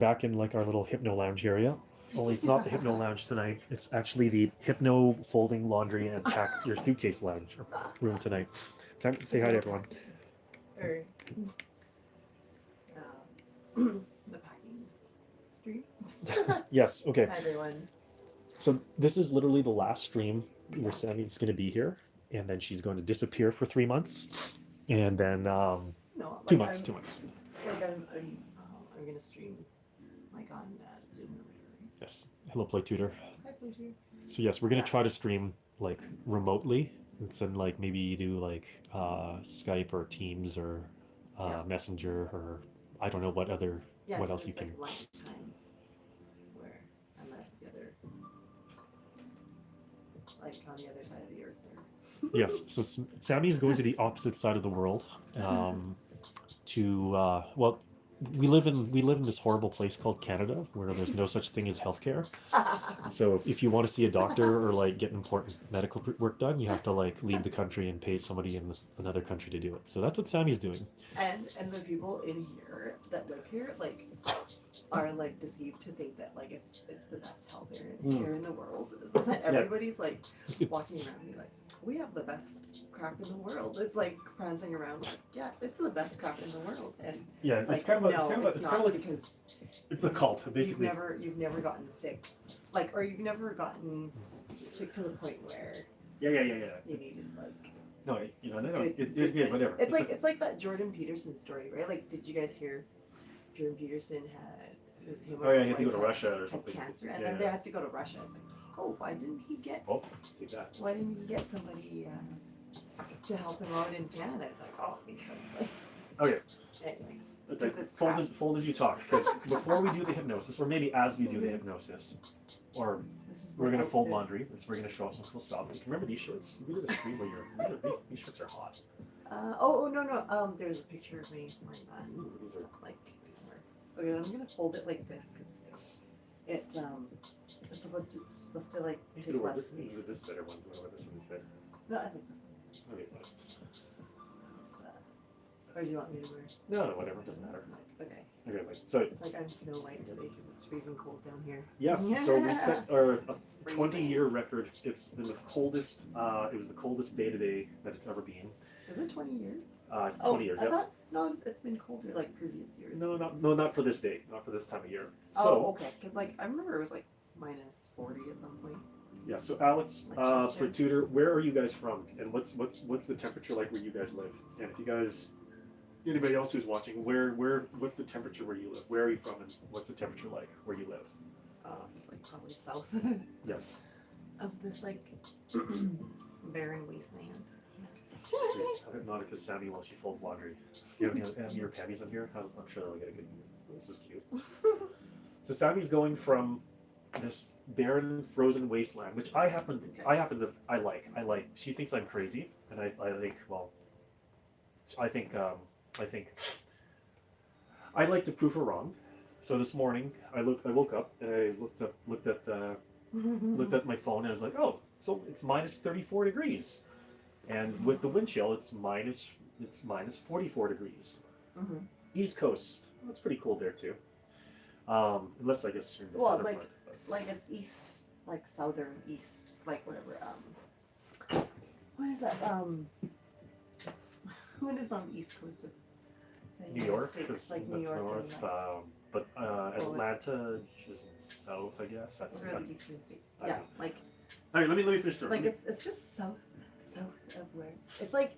back in like our little hypno lounge area. Only it's not the hypno lounge tonight. It's actually the hypno folding laundry and pack your suitcase lounge room tonight. Time to say hi to everyone. Or the packing stream. Yes. Okay. Hi everyone. So this is literally the last stream where Sammy's going to be here, and then she's going to disappear for 3 months, and then No, like 2 months. I'm, 2 months. Like I'm gonna stream like on Zoom or whatever. Yes. Hello, Play Tutor. Hi, Play Tutor. So yes, we're gonna try to stream like remotely. It's in like maybe do like Skype or Teams or Messenger or I don't know what other what else you can. Like lunchtime where I'm at the other, like on the other side of the earth there. Yes. So Sammy is going to the opposite side of the world. To well, we live in this horrible place called Canada where there's no such thing as healthcare. So if you want to see a doctor or like get important medical work done, you have to like leave the country and pay somebody in another country to do it. So that's what Sammy's doing. And the people in here that live here like are like deceived to think that like it's the best healthcare in the world. So that everybody's like walking around me like we have the best crap in the world. It's like prancing around like yeah, it's the best crap in the world. And yeah, like, it's kind of it's kind of like because it's a cult basically. You've never gotten sick, like or you've never gotten sick to the point where you needed like no whatever. It's like that Jordan Peterson story, right? Like, did you guys hear Jordan Peterson had it was him he had to go to Russia or something. Cancer, and then they had to go to Russia. It's like, oh, why didn't he get? Oh, take that. Why didn't he get somebody to help him out in Canada? It's like, oh, because like. Okay. Anyway. Fold as you talk, because before we do the hypnosis, or maybe as we do the hypnosis, or we're gonna fold laundry. We're gonna show off some cool stuff. You can remember these shirts? We did a stream where these shirts are hot. No. There's a picture of me wearing that. These are like. Okay, I'm gonna fold it like this because it's supposed to like take less space. This is a better one. Do you want to wear this one instead? No, I think this one. Okay, fine. Or do you want me to wear? No, whatever. Doesn't matter. Okay. Okay, wait. So it's like I'm Snow White today because it's freezing cold down here. Yes. So we set our 20-year record. It's been the coldest. It was the coldest day today that it's ever been. Is it 20 years? 20 years. I thought no, it's been colder like previous years. No, not for this day. Not for this time of year. So, okay. Because like I remember it was like minus 40 at some point. Yeah. So Alex, for Tutor, where are you guys from, and what's the temperature like where you guys live? And if you guys, anybody else who's watching, what's the temperature where you live? Where are you from, and what's the temperature like where you live? It's like probably south. Yes. Of this like barren wasteland. Hypnotic as Sammy while she folds laundry. Do you have your panties on here? I'm sure they'll get a good. This is cute. So Sammy's going from this barren, frozen wasteland, which I like. She thinks I'm crazy, and I think, well, I think I like to prove her wrong. So this morning I woke up and I looked at my phone and I was like, oh, so it's minus 34 degrees. And with the wind chill, it's minus 44 degrees. Mm-hmm. East Coast, it's pretty cold there too. Unless I guess you're in the southern part. Like it's east, like southern east, like whatever. What is that? What is on the east coast of the New York? States? Like New that's York. north. But Atlanta is south, I guess. That's what are the eastern states? I Yeah, know. like. All right, let me finish the story. Like it's just south of where it's like.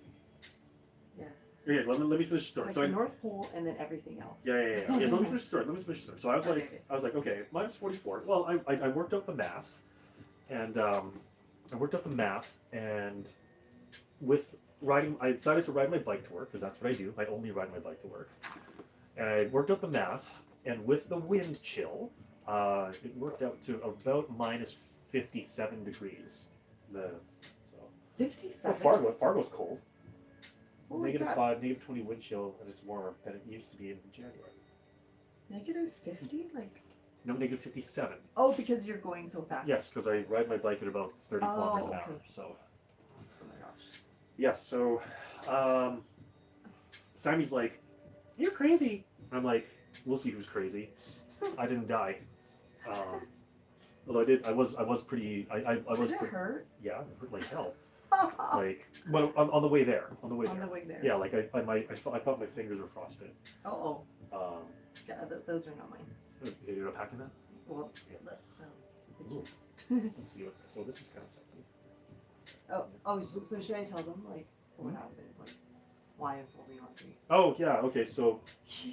Yeah. Yeah, let me finish the story. It's like the North Pole and then everything else. Yeah. So let me finish the story. So I was like, okay, minus 44. Well, I worked out the math, and with riding, I decided to ride my bike to work because that's what I do. I only ride my bike to work, and I worked out the math, and with the wind chill, it worked out to about minus 57 degrees. 57. Fargo's cold. Holy -5, crap. -20 wind chill, and it's warmer than it used to be in January. -50, like. No, -57. Oh, because you're going so fast. Yes, because I ride my bike at about 30 kilometers an hour. So. Oh my gosh. Yes. So, Sammy's like, "You're crazy." I'm like, "We'll see who's crazy." I didn't die. Although I was pretty. I was. Did it hurt? Yeah, it hurt like hell. Like, well, on the way there. On the way On there. the way there. Yeah, like I thought my fingers were frostbitten. Oh. Yeah, those are not mine. You're not packing that? Well, Yeah. let's the Ooh. kids. Let's see what's this. So this is kind of sexy. So should I tell them like what happened, like why I'm folding laundry? Oh yeah. Okay. So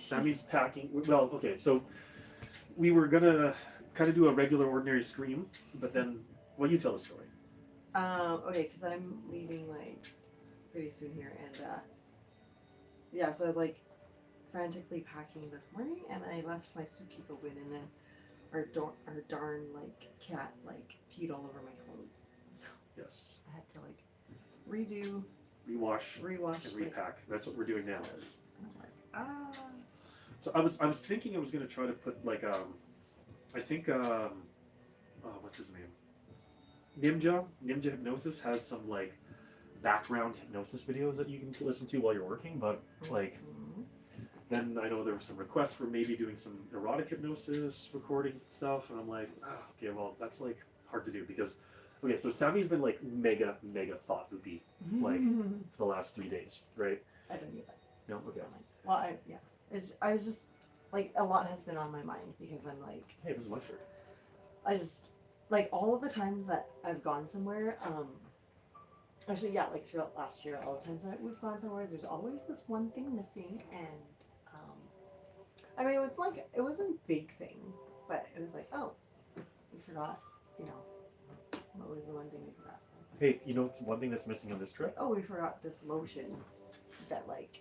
Sammy's packing. Well, okay. So we were gonna kind of do a regular ordinary stream, but then, well, you tell the story. Okay, because I'm leaving like pretty soon here, and yeah, so I was like frantically packing this morning, and I left my suitcase open, and then our darn like cat like peed all over my clothes, so Yes. I had to like redo, Rewash and like, repack. That's what we're doing now. and I'm like, So I was thinking I was gonna try to put like I think oh, what's his name? Ninja Hypnosis has some like background hypnosis videos that you can listen to while you're working, but like then I know there were some requests for maybe doing some erotic hypnosis recordings and stuff, and I'm like, okay, well that's like hard to do because okay, so Sammy's been like mega thought loopy like for the last 3 days, right? I don't need that. No, okay. Well, I was just like a lot has been on my mind because I'm like, Hey, this is my shirt. I just like all of the times that I've gone somewhere, actually yeah, like throughout last year, all the times that we've gone somewhere, there's always this one thing missing, and I mean it wasn't a big thing, but it was like, oh, we forgot, you know, what was the one thing we forgot? Hey, you know what's one thing that's missing on this trip? Oh, we forgot this lotion that like,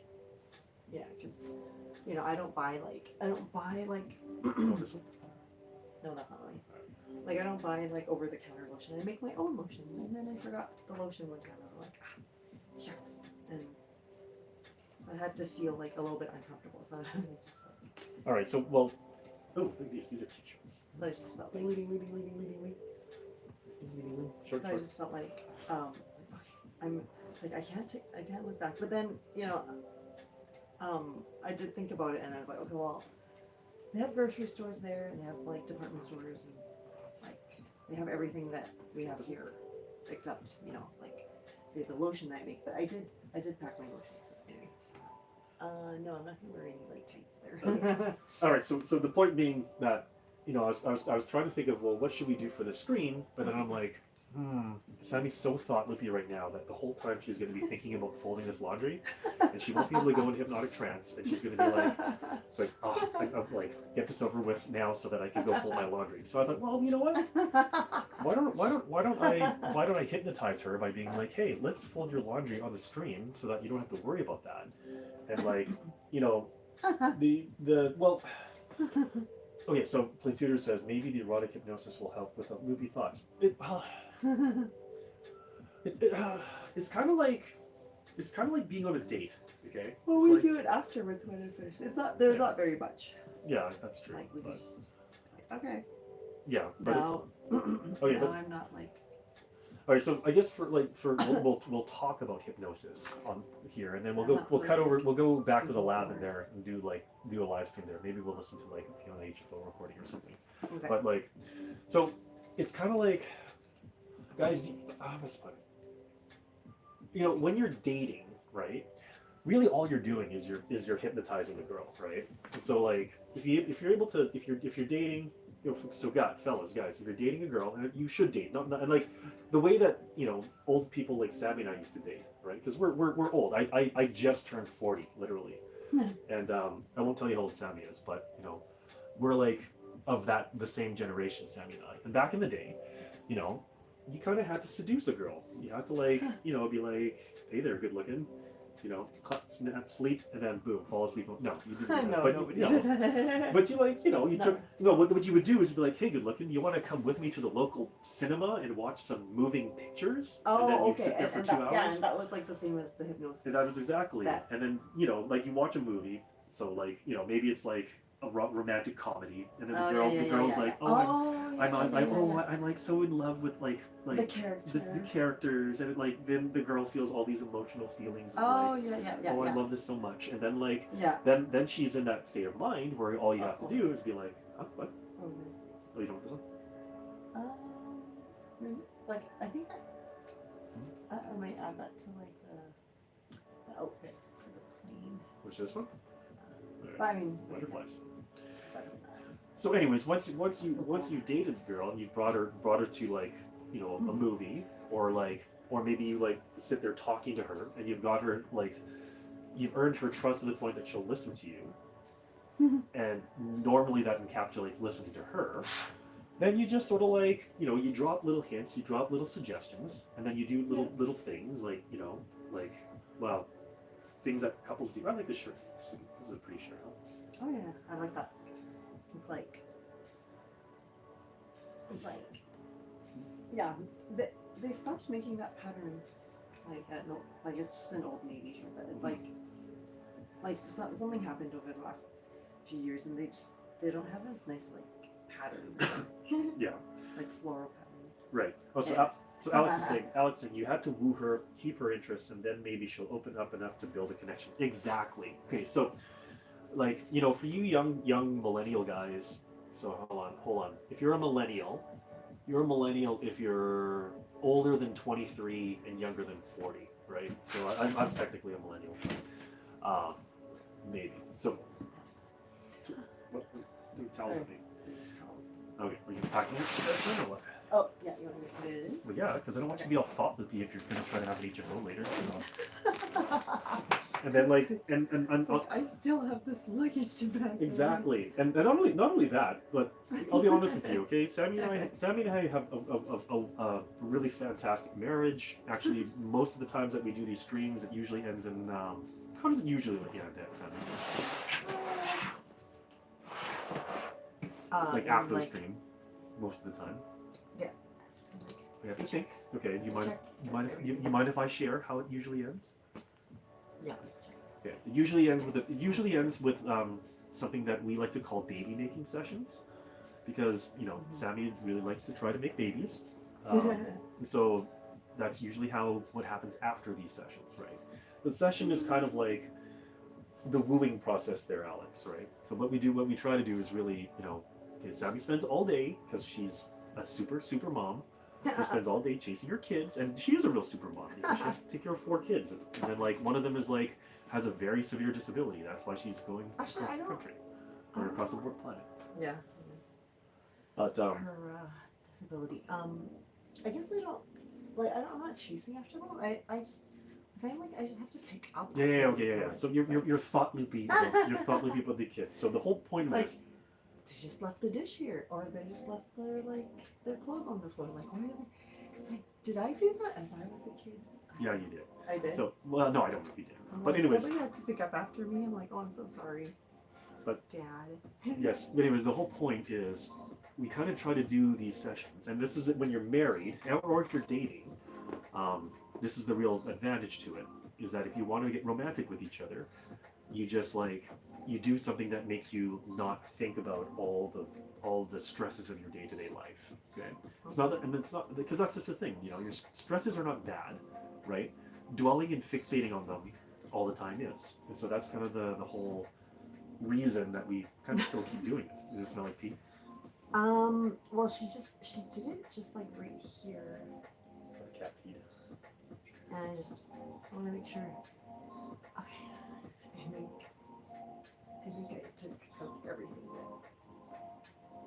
yeah, because you know I don't buy like Oh, this one? no, that's not mine. Like I don't buy like over the counter lotion. I make my own lotion, and then I forgot the lotion one time. I'm like, shucks, and so I had to feel like a little bit uncomfortable. So I was just like, All right, so well, oh, look at these are cute shirts. so I just felt like, Short, so I short. just felt like, I'm it's like I can't look back. But then you know, I did think about it, and I was like, okay, well, they have grocery stores there, and they have like department stores, and like they have everything that we have here, except you know, like say the lotion I make. But I did pack my lotion. So anyway, no, I'm not gonna wear any like tights there. Okay. All right, so the point being that you know I was trying to think of well what should we do for the stream, but then I'm like Sammy's so thought loopy right now that the whole time she's going to be thinking about folding this laundry, and she won't be able to go into hypnotic trance, and she's going to be like, it's like, oh, I'm like get this over with now so that I can go fold my laundry. So I thought, well, you know what? Why don't I hypnotize her by being like, hey, let's fold your laundry on the stream so that you don't have to worry about that, and like, you know, well. Okay, so Play Tutor says maybe the erotic hypnosis will help with loopy thoughts. It's kind of like being on a date. Okay. Well, It's we like, do it afterwards when I finish. There's not very much. yeah, that's true. Like we but, just okay. yeah, but Now, it's okay. now But I'm not like. all right, so I guess we'll talk about hypnosis on here, and then we'll go back to the lab in there and do a live stream there. Maybe we'll listen to like a Fiona HFO recording or something. Okay. But like, so it's kind of like, guys, how am I supposed to put it? You know, when you're dating, right? Really, all you're doing is you're hypnotizing the girl, right? And so like, if you're able to, if you're dating. You know, so fellas, guys, if you're dating a girl, and you should date, not and like the way that you know old people like Sammy and I used to date, right? Because we're old. I just turned 40, literally, and I won't tell you how old Sammy is, but you know, we're like of the same generation, Sammy and I. And back in the day, you know, you kind of had to seduce a girl. You had to like, you know, be like, hey there, good looking. You know, snap, sleep, and then boom, fall asleep. No, you didn't. Do that. No, But nobody no. said that. But you like, you know, you No. took no. What you would do is be like, hey, good looking, you want to come with me to the local cinema and watch some moving pictures? And then Oh, you okay. sit there for And 2 that, hours. yeah, and that was like the same as the hypnosis. And that was exactly that. it. And then you know, like you watch a movie, so like you know, maybe it's like a romantic comedy, and then the girl's like, I'm like so in love with like the character. the characters, and like then the girl feels all these emotional feelings. Of, Oh like, yeah. oh, I love this so much, and then like Yeah. then she's in that state of mind where all you have to do is be like, Huh? What? Over there. Oh, you don't want this one? Maybe, like I think I might add that to like the outfit for the plane. Which is this one? But I mean, Butterflies. So, anyways, once you dated the girl and you've brought her to like, you know, a movie or maybe you like sit there talking to her and you've got her like, you've earned her trust to the point that she'll listen to you, and normally that encapsulates listening to her. Then you just sort of like, you know, you drop little hints, you drop little suggestions, and then you do little things like, you know, like, well, things that couples do. I like this shirt. This is a pretty shirt. Oh yeah, I like that. It's like, yeah, they stopped making that pattern, like no, like it's just an old Navy shirt, but it's like something happened over the last few years, and they don't have as nice like patterns. Yeah. Like floral patterns. Right. Oh, so Yes. so Alex is saying you had to woo her, keep her interest, and then maybe she'll open up enough to build a connection. Exactly. Okay, so like, you know, for you young millennial guys, so hold on. If you're a millennial if you're older than 23 and younger than 40, right? So I'm technically a millennial. Maybe. So what towels me? Okay, are you packing it? Or what? Oh, yeah, you want me to put it in? Well, yeah, because I don't want you to be all thoughtlessy if you're going to try to have an HFO later. And then, like, and I still have this luggage to pack. exactly, and not only that, but I'll be honest with you, okay? Sammy and I have a really fantastic marriage. Actually, most of the times that we do these streams, it usually ends in how does it usually end, Sammy? Like after the stream, most of the time. Yeah. We have to think. Okay, do you mind if I share how it usually ends? Yeah. Okay. It usually ends with something that we like to call baby making sessions, because you know Sammy really likes to try to make babies, and so that's usually what happens after these sessions, right? The session is kind of like the wooing process there, Alex, right? So what we try to do is really, you know, okay, Sammy spends all day, because she's a super mom. She spends all day chasing her kids, and she is a real super mom. You know, she has to take care of 4 kids, and then like one of them is like has a very severe disability. That's why she's going across the country or across the planet. Yeah. But her disability. I guess I'm not chasing after them. I just have to pick up. Yeah. So you're thought loopy. You're thought loopy about the kids. So the whole point of this. They just left the dish here, or they just left their clothes on the floor. Like, what are they? It's like, did I do that as I was a kid? Yeah, you did. I did. So, well, no, I don't know if you did. But like, anyways, somebody had to pick up after me. I'm like, oh, I'm so sorry. But Dad. yes. But anyways, the whole point is we kind of try to do these sessions, and this is when you're married or if you're dating. This is the real advantage to it, is that if you want to get romantic with each other, you just you do something that makes you not think about all the stresses of your day-to-day life. Okay, it's not because that's just the thing. You know, your stresses are not bad, right? Dwelling and fixating on them all the time is, and so that's kind of the whole reason that we kind of still keep doing this. Does it smell like pee? Well, she did it just like right here. The cat peed. And I want to make sure. Okay. I think I took out everything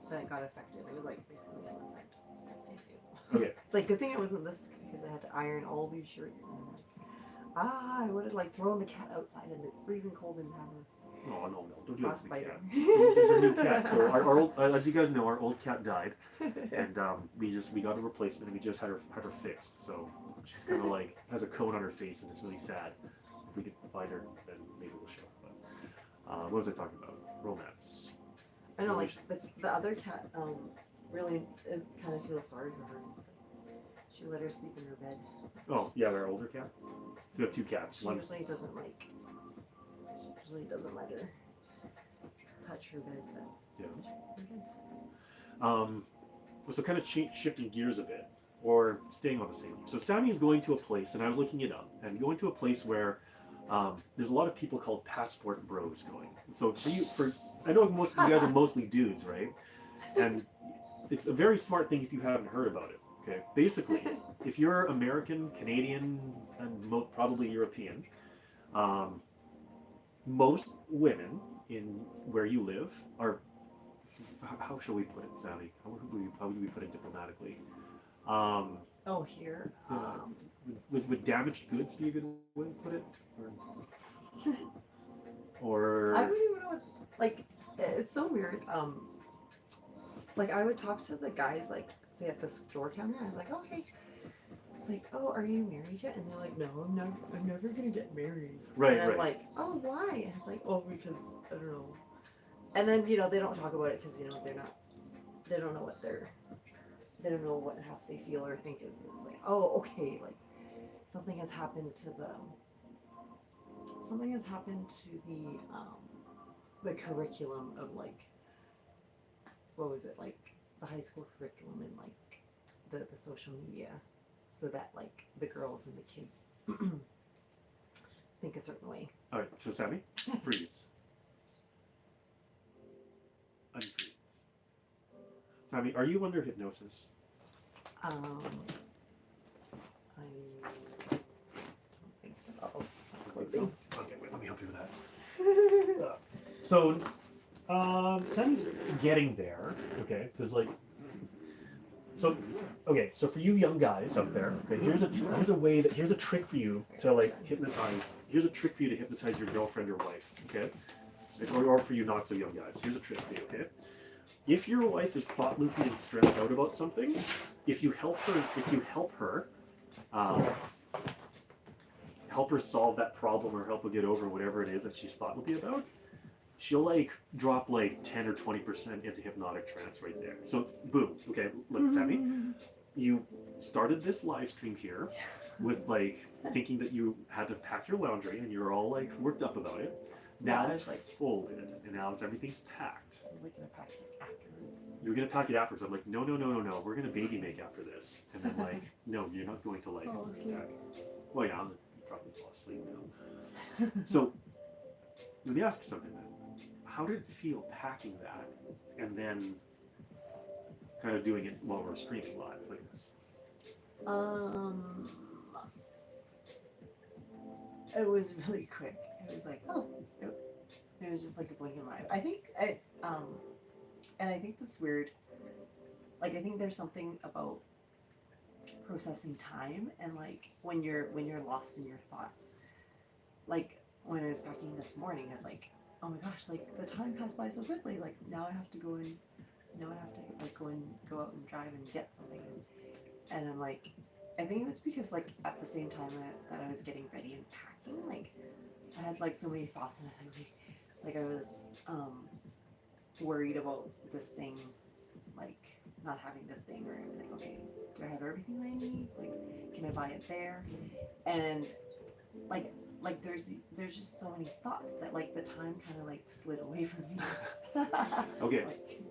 that got affected. It was like basically on that side. Okay. Like, good thing I wasn't this, because I had to iron all these shirts. And I'm like, I would have like thrown the cat outside in the freezing cold and have her. No, don't do that to the Frostbite cat. her. He's a new cat. So our old, as you guys know, our old cat died, and we got a replacement, and we just had her fixed. So she's kind of like has a cone on her face, and it's really sad. If we could find her, then maybe we'll show. But what was I talking about? Romance. I know, like the other cat really kind of feels sorry for her. She let her sleep in her bed. Oh yeah, our older cat. We have 2 cats. She usually doesn't let her touch her bed, but yeah. So kind of shifting gears a bit, or staying on the same. So Sammy is going to a place, and I was looking it up, and going to a place where There's a lot of people called passport bros going. So I know most of you guys are mostly dudes, right? And it's a very smart thing if you haven't heard about it. Okay, basically, if you're American, Canadian, and probably European, most women in where you live are, how shall we put it, Sally? How would we put it diplomatically? Oh, here. Would damaged goods be a good way to put it? Or I don't even know what, like, it's so weird. Like, I would talk to the guys, like, say at the store counter, I was like, oh, hey. It's like, oh, are you married yet? And they're like, no, I'm never gonna get married. Right, and I'm right. like, oh, why? And it's like, oh, because, I don't know. And then, you know, they don't talk about it because, you know, they don't know what half they feel or think is. And it's like, oh, okay, like, something has happened to the curriculum of, like, what was it, like, the high school curriculum and, like, the social media, so that, like, the girls and the kids think a certain way. All right, so Sammy, freeze. Unfreeze. Sammy, are you under hypnosis? I don't think so. Oh, it's not closing. Okay, wait, let me help you with that. Sammy's getting there, okay? Because so for you young guys out there, okay, here's a trick for you to like hypnotize. Here's a trick for you to hypnotize your girlfriend or wife, okay? Or for you not so young guys. Here's a trick for you, okay? If your wife is thought loopy and stressed out about something, if you help her solve that problem or help her get over whatever it is that she's thought loopy about, she'll like drop like 10 or 20% into hypnotic trance right there. So boom, okay, look, Sammy, you started this live stream here with like thinking that you had to pack your laundry and you're all like worked up about it. Now it's like folded and now everything's packed. I was like gonna pack it afterwards. You're gonna pack it afterwards. I'm like, no, we're gonna baby make after this. And then like, no, you're not going to like pack. Well, yeah, you probably fall asleep now. So let me ask you something then. How did it feel packing that and then kind of doing it while we're streaming live like this? It was really quick. It was like, oh, it was just like a blink of an eye. I think and I think that's weird. Like, I think there's something about processing time and like when you're lost in your thoughts. Like when I was packing this morning, I was like, oh my gosh, like the time passed by so quickly. Like now I have to go out and drive and get something. And I'm like, I think it was because like at the same time that I was getting ready and packing, like I had like so many thoughts and I was like, I was worried about this thing, like not having this thing, or like, okay, do I have everything I need? Like, can I buy it there? And like there's just so many thoughts that like the time kind of like slid away from me. Okay. Like,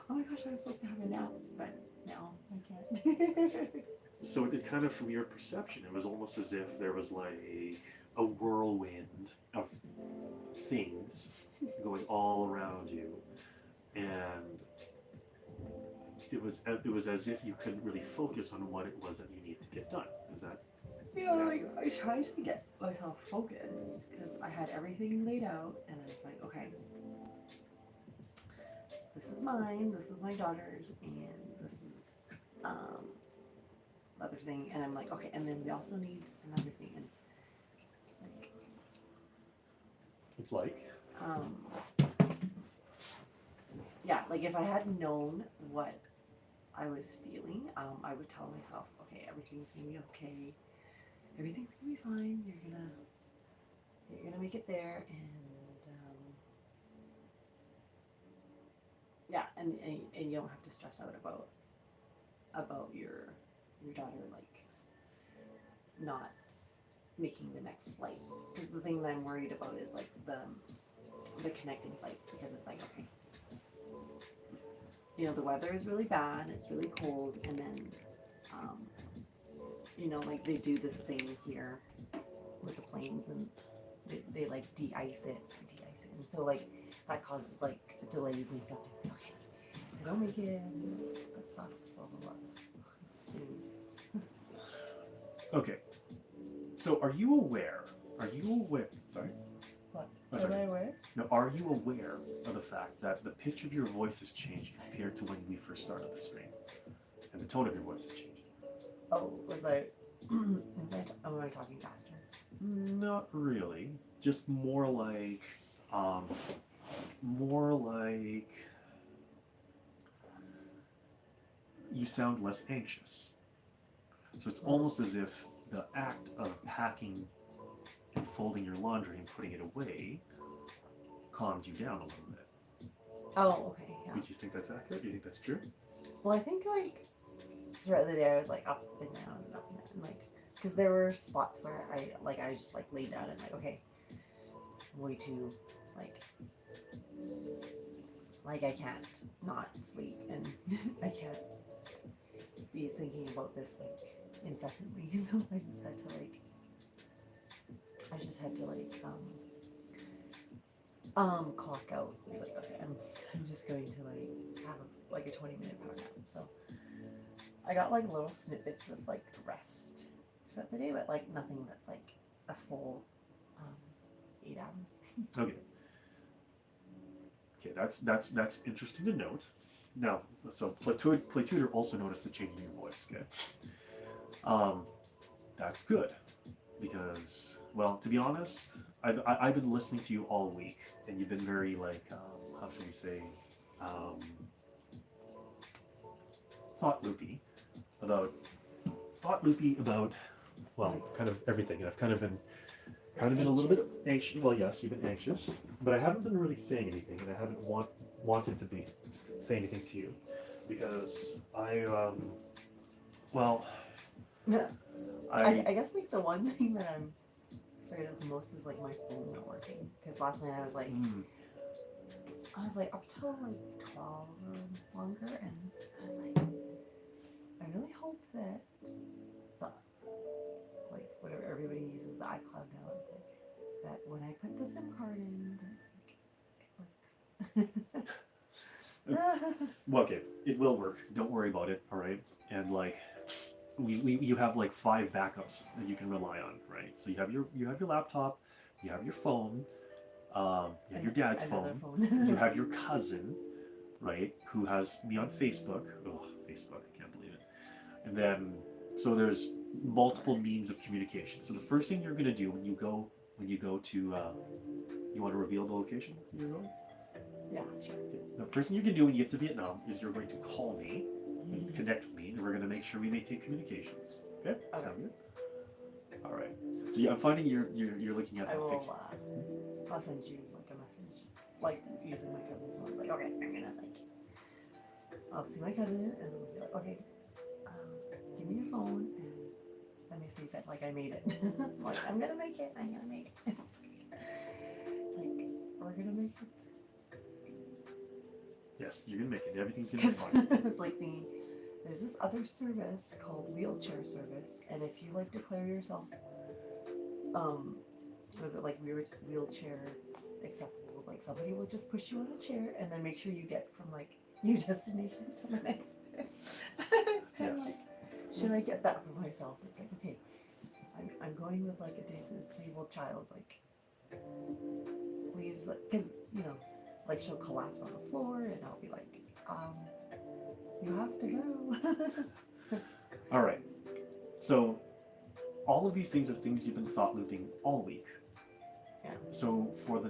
oh my gosh, I was supposed to have a nap, but now I can't. So it kind of, from your perception, it was almost as if there was like a whirlwind of things going all around you, and it was as if you couldn't really focus on what it was that you need to get done. Is that? You know, like I tried to get myself focused because I had everything laid out, and I was like, okay, this is mine, this is my daughter's, and this is the other thing, and I'm like, okay, and then we also need another thing, and It's like. Yeah, like if I had known what I was feeling, I would tell myself, okay, everything's gonna be okay. Everything's gonna be fine. You're gonna make it there, and yeah, and you don't have to stress out about your daughter like not making the next flight. Because the thing that I'm worried about is like the connecting flights, because it's like, okay, you know, the weather is really bad, it's really cold, and then you know, like they do this thing here with the planes, and they like de-ice it, and so like that causes like delays and stuff. Okay, I don't make it. That sucks. Blah blah blah. Okay. So are you aware? Sorry. What? Oh, Am sorry. I aware? Now, are you aware of the fact that the pitch of your voice has changed compared to when we first started the stream, and the tone of your voice has changed? Oh, was I? Am I talking faster? Not really. Just more like you sound less anxious. So it's almost as if the act of packing and folding your laundry and putting it away calmed you down a little bit. Oh, okay, yeah. Do you think that's accurate? Do you think that's true? Well, I think like throughout the day I was like up and down and up and down, and, like because there were spots where I just like laid down and like okay, I'm way too like I can't not sleep and I can't be thinking about this like incessantly. So I just had to clock out and be like, okay, I'm just going to like have like a 20-minute power nap. So I got like little snippets of like rest throughout the day, but like nothing that's like a full 8 hours. Okay. Okay, that's interesting to note. Now, so Play Tutor also noticed the change in your voice. Okay, that's good because, well, to be honest, I've been listening to you all week, and you've been very like, how should we say, thought loopy about well, kind of everything. And I've kind of been a little bit anxious. Well, yes, you've been anxious, but I haven't been really saying anything, and I haven't wanted to say anything to you because well, I guess like the one thing that I'm afraid of the most is like my phone not working. Because last night I was like up till like 12 or longer, and I was like, I really hope that like whatever everybody uses the iCloud now, it's like that when I put the SIM card in, that like, it works. well, okay, it will work. Don't worry about it. All right, and like you have like 5 backups that you can rely on, right? So you have your laptop, you have your phone, you have your dad's phone. You have your cousin, right, who has me on Facebook. Oh, Facebook, I can't believe it. And then so there's multiple means of communication. So the first thing you're going to do when you go to you want to reveal the location you're going? Yeah, sure. Okay. The first thing you can do when you get to Vietnam is you're going to call me and connect with me, and we're going to make sure we maintain communications. Okay? Okay. Sound good? All right. So yeah, I'm finding you're looking at I the will. picture. I'll send you like a message, like using my cousin's phone. Like, okay, I'm gonna like. I'll see my cousin, and then we'll be like, okay, give me your phone, and let me see if like I made it. Like, I'm gonna make it. I'm gonna make it. It's like we're gonna make it. Yes, you're gonna make it. Everything's gonna be fine. I was like thinking, there's this other service called wheelchair service, and if you like declare yourself, was it like wheelchair accessible? Like somebody will just push you on a chair and then make sure you get from like your destination to the next. And Yes. like, should I get that for myself? It's like, okay, I'm going with like a disabled child. Like, please, because you know, like she'll collapse on the floor, and I'll be like, you have to go. All right. So all of these things are things you've been thought looping all week. Yeah. So for the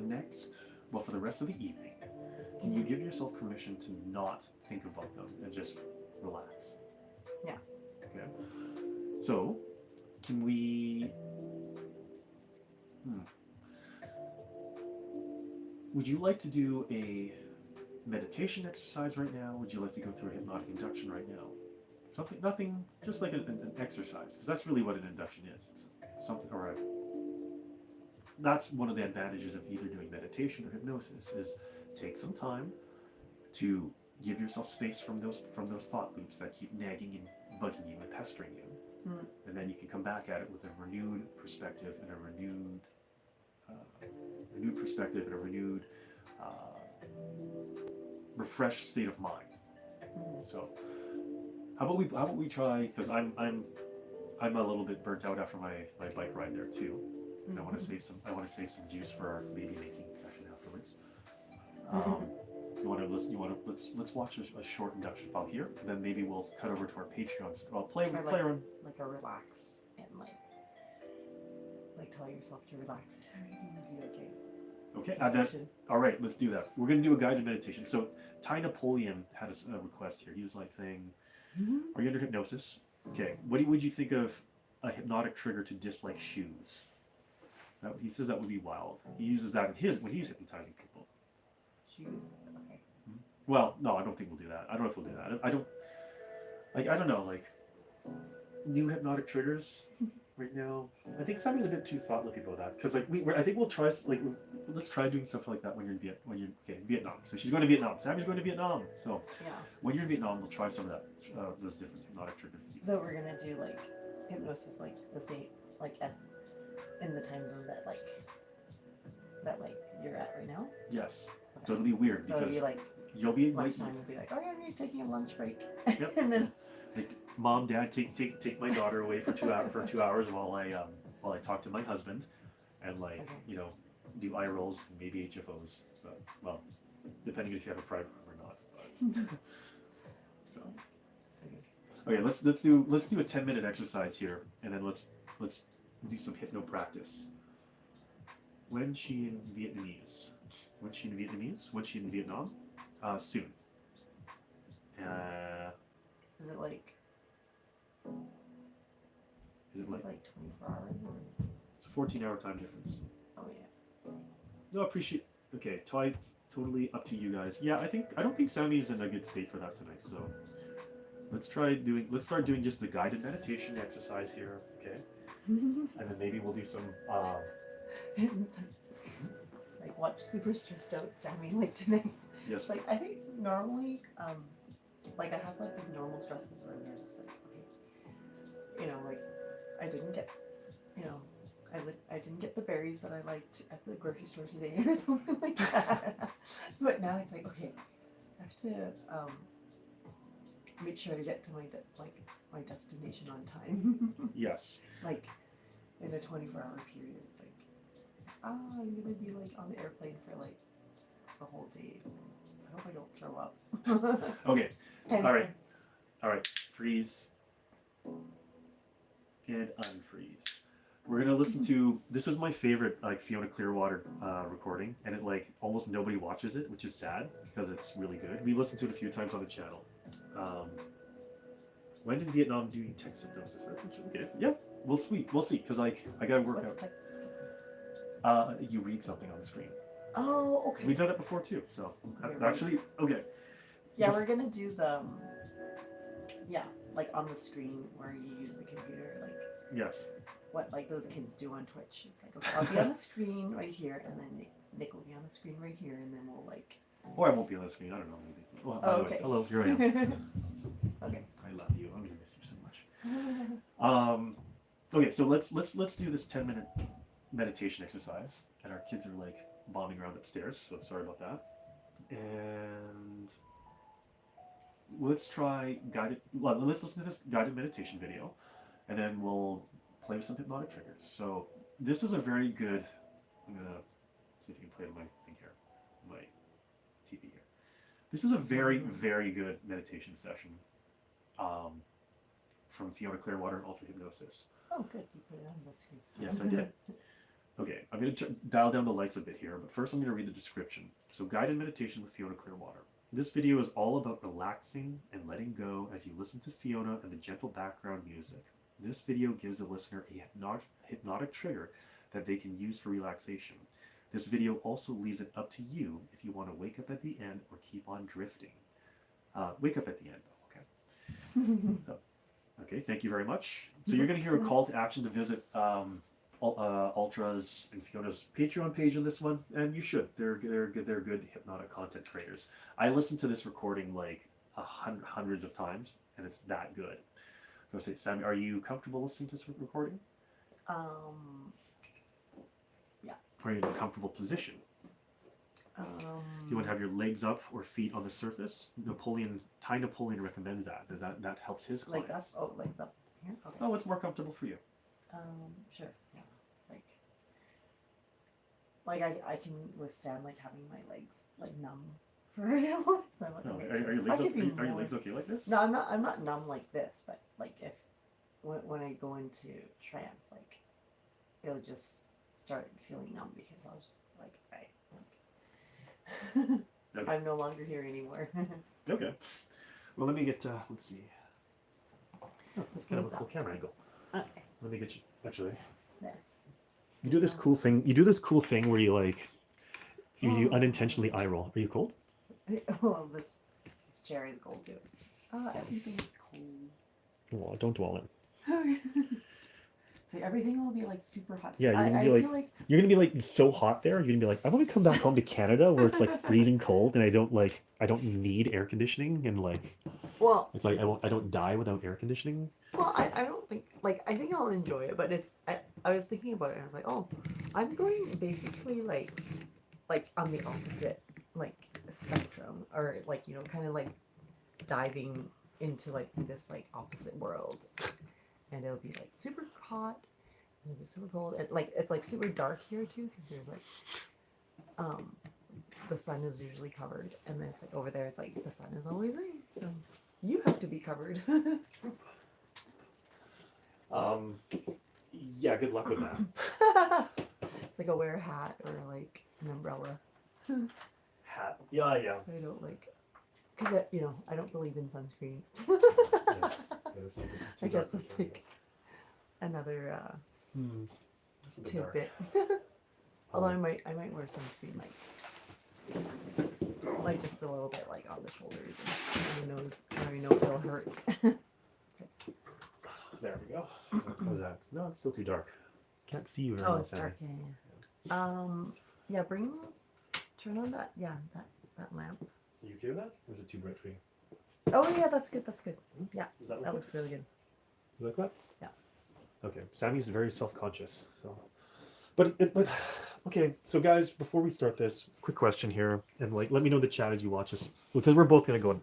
rest of the evening, can you give yourself permission to not think about them and just relax? Yeah. Okay. So can we? Would you like to do a meditation exercise right now? Would you like to go through a hypnotic induction right now? Nothing, just like an exercise, because that's really what an induction is. It's something, that's one of the advantages of either doing meditation or hypnosis, is take some time to give yourself space from those thought loops that keep nagging and bugging you and pestering you, and then you can come back at it with a renewed perspective and a renewed renewed perspective and a renewed, refreshed state of mind. So, how about we try? Because I'm a little bit burnt out after my bike ride there too. And I want to save some juice for our baby making session afterwards. Let's watch a short induction file here, and then maybe we'll cut over to our Patreon. I'll play around. Like a relaxed and like tell yourself to relax and everything will be okay. Okay, all right, let's do that. We're going to do a guided meditation. So Ty Napoleon had a request here. He was like saying, are you under hypnosis? Okay, what would you think of a hypnotic trigger to dislike shoes? He says that would be wild. He uses that when he's hypnotizing people. Shoes? Okay. Well, no, I don't think we'll do that. I don't know if we'll do that. I don't know, like, new hypnotic triggers right now. I think Sammy's a bit too thought-looking about that, because like I think we'll try, like, let's try doing stuff like that when you're in Vietnam. So she's going to Vietnam. Sammy's going to Vietnam. So yeah, when you're in Vietnam, we'll try some of that, those different hypnotic triggers. So we're gonna do like hypnosis, like the same, like in the time zone that you're at right now. Yes. Okay. So it'll be weird so because it'll be like you'll be lunchtime. We'll be like, oh yeah, I'm taking a lunch break. Yep. And then like, Mom, Dad, take my daughter away for 2 hours while I talk to my husband, and like do eye rolls and maybe HFOs. But, well, depending if you have a private room or not. But, so. Okay, let's do a 10-minute exercise here, and then let's do some hypno practice. When she in Vietnamese? When she in Vietnamese? When she in Vietnam? Soon. Is it like? Is it like 24 hours? Or? It's a 14-hour time difference. Oh yeah. No, I appreciate. Okay, totally up to you guys. Yeah, I don't think Sammy's in a good state for that tonight. So let's start doing just the guided meditation exercise here. Okay. And then maybe we'll do some. Like watch super stressed out Sammy like tonight. Yes. Like I think normally, like I have like these normal stresses where they're just like, okay, like I didn't get, I didn't get the berries that I liked at the grocery store today or something like that. But now it's like, okay, I have to make sure I get to my destination on time. Yes. Like in a 24-hour period, it's like, I'm gonna be like on the airplane for like the whole day. I hope I don't throw up. Okay. All right. Freeze and unfreeze. We're gonna listen to. This is my favorite like Fiona Clearwater recording, and it like almost nobody watches it, which is sad because it's really good. We listened to it a few times on the channel. When in Vietnam do you text hypnosis? That's okay. Yeah, we'll see. Because like I gotta work What's out. text? You read something on the screen. Oh, okay. We've done it before too. So Okay, actually, okay. Yeah, we're gonna do the like on the screen where you use the computer, like Yes. what like those kids do on Twitch. It's like, okay, I'll be on the screen right here, and then Nick will be on the screen right here, and then we'll like. Or I won't be on the screen. I don't know. Maybe. Well, by the way, Okay. hello. Here I am. Okay. I love you. I'm gonna miss you so much. Okay, so let's do this 10-minute meditation exercise, and our kids are like bombing around upstairs. So sorry about that. And let's try guided. Well, let's listen to this guided meditation video, and then we'll play with some hypnotic triggers. So this is a very good. I'm gonna see if you can play my thing here, my TV here. This is a very, very good meditation session from Fiona Clearwater, Ultra Hypnosis. Oh, good. You put it on the screen. Yes, I did. Okay, I'm going to dial down the lights a bit here, but first I'm going to read the description. So, guided meditation with Fiona Clearwater. This video is all about relaxing and letting go as you listen to Fiona and the gentle background music. This video gives the listener a hypnotic trigger that they can use for relaxation. This video also leaves it up to you if you want to wake up at the end or keep on drifting. Wake up at the end, though, okay? Okay, thank you very much. So you're going to hear a call to action to visit Ultra's and Fiona's Patreon page on this one, and you should. They're good hypnotic content creators. I listened to this recording like hundreds of times, and it's that good. So say, Sammy, are you comfortable listening to this recording? Yeah. Are you in a comfortable position? You want to have your legs up or feet on the surface? Thai Napoleon recommends that. Does that helps his clients? Legs up? Oh, legs up here? Okay. Oh, what's more comfortable for you? Sure. Yeah. Like I can withstand like having my legs like numb for a while. So I'm like, No, okay. are your legs are your legs okay like this? No, I'm not numb like this, but like if when I go into trance, like it'll just start feeling numb because I'll just like Okay. I'm no longer here anymore. Okay. Well, let me get. Let's see. Oh, that's kind of a cool camera angle. Okay. Let me get you. Actually. There. You do this cool thing. You do this cool thing where you like, you unintentionally eye roll. Are you cold? Well, this chair is cold too. Everything's cold. Well, don't dwell on it. So everything will be like super hot. Yeah, you're gonna be feel like you're gonna be like so hot there. You're gonna be like, I want to come back home to Canada where it's like freezing cold, and I don't need air conditioning, and like, well, it's like I don't die without air conditioning. well, I don't think like I think I'll enjoy it, but I was thinking about it and I was like, oh, I'm going basically like on the opposite like spectrum, or like kind of like diving into like this like opposite world. And it'll be like super hot, and it'll be super cold, and like it's like super dark here too, because there's like the sun is usually covered, and then it's like over there it's like the sun is always there, so you have to be covered. Yeah, good luck with that. It's like I wear a hat or like an umbrella. Hat. Yeah. So I don't like, because I don't believe in sunscreen. I guess that's like another tidbit. Although I might wear sunscreen like just a little bit like on the shoulders and the nose. I know it'll hurt. There we go. How's that? No, it's still too dark. Can't see you very Oh, well, it's Sammy. dark. Yeah. Turn on that lamp. Are you okay with that? Or is it too bright for you? Oh yeah, that's good. Yeah, Does that look that good? looks really good. You like that? Yeah. Okay. Sammy's very self-conscious, so. But okay. So guys, before we start this, quick question here, and like, let me know in the chat as you watch us, because we're both gonna do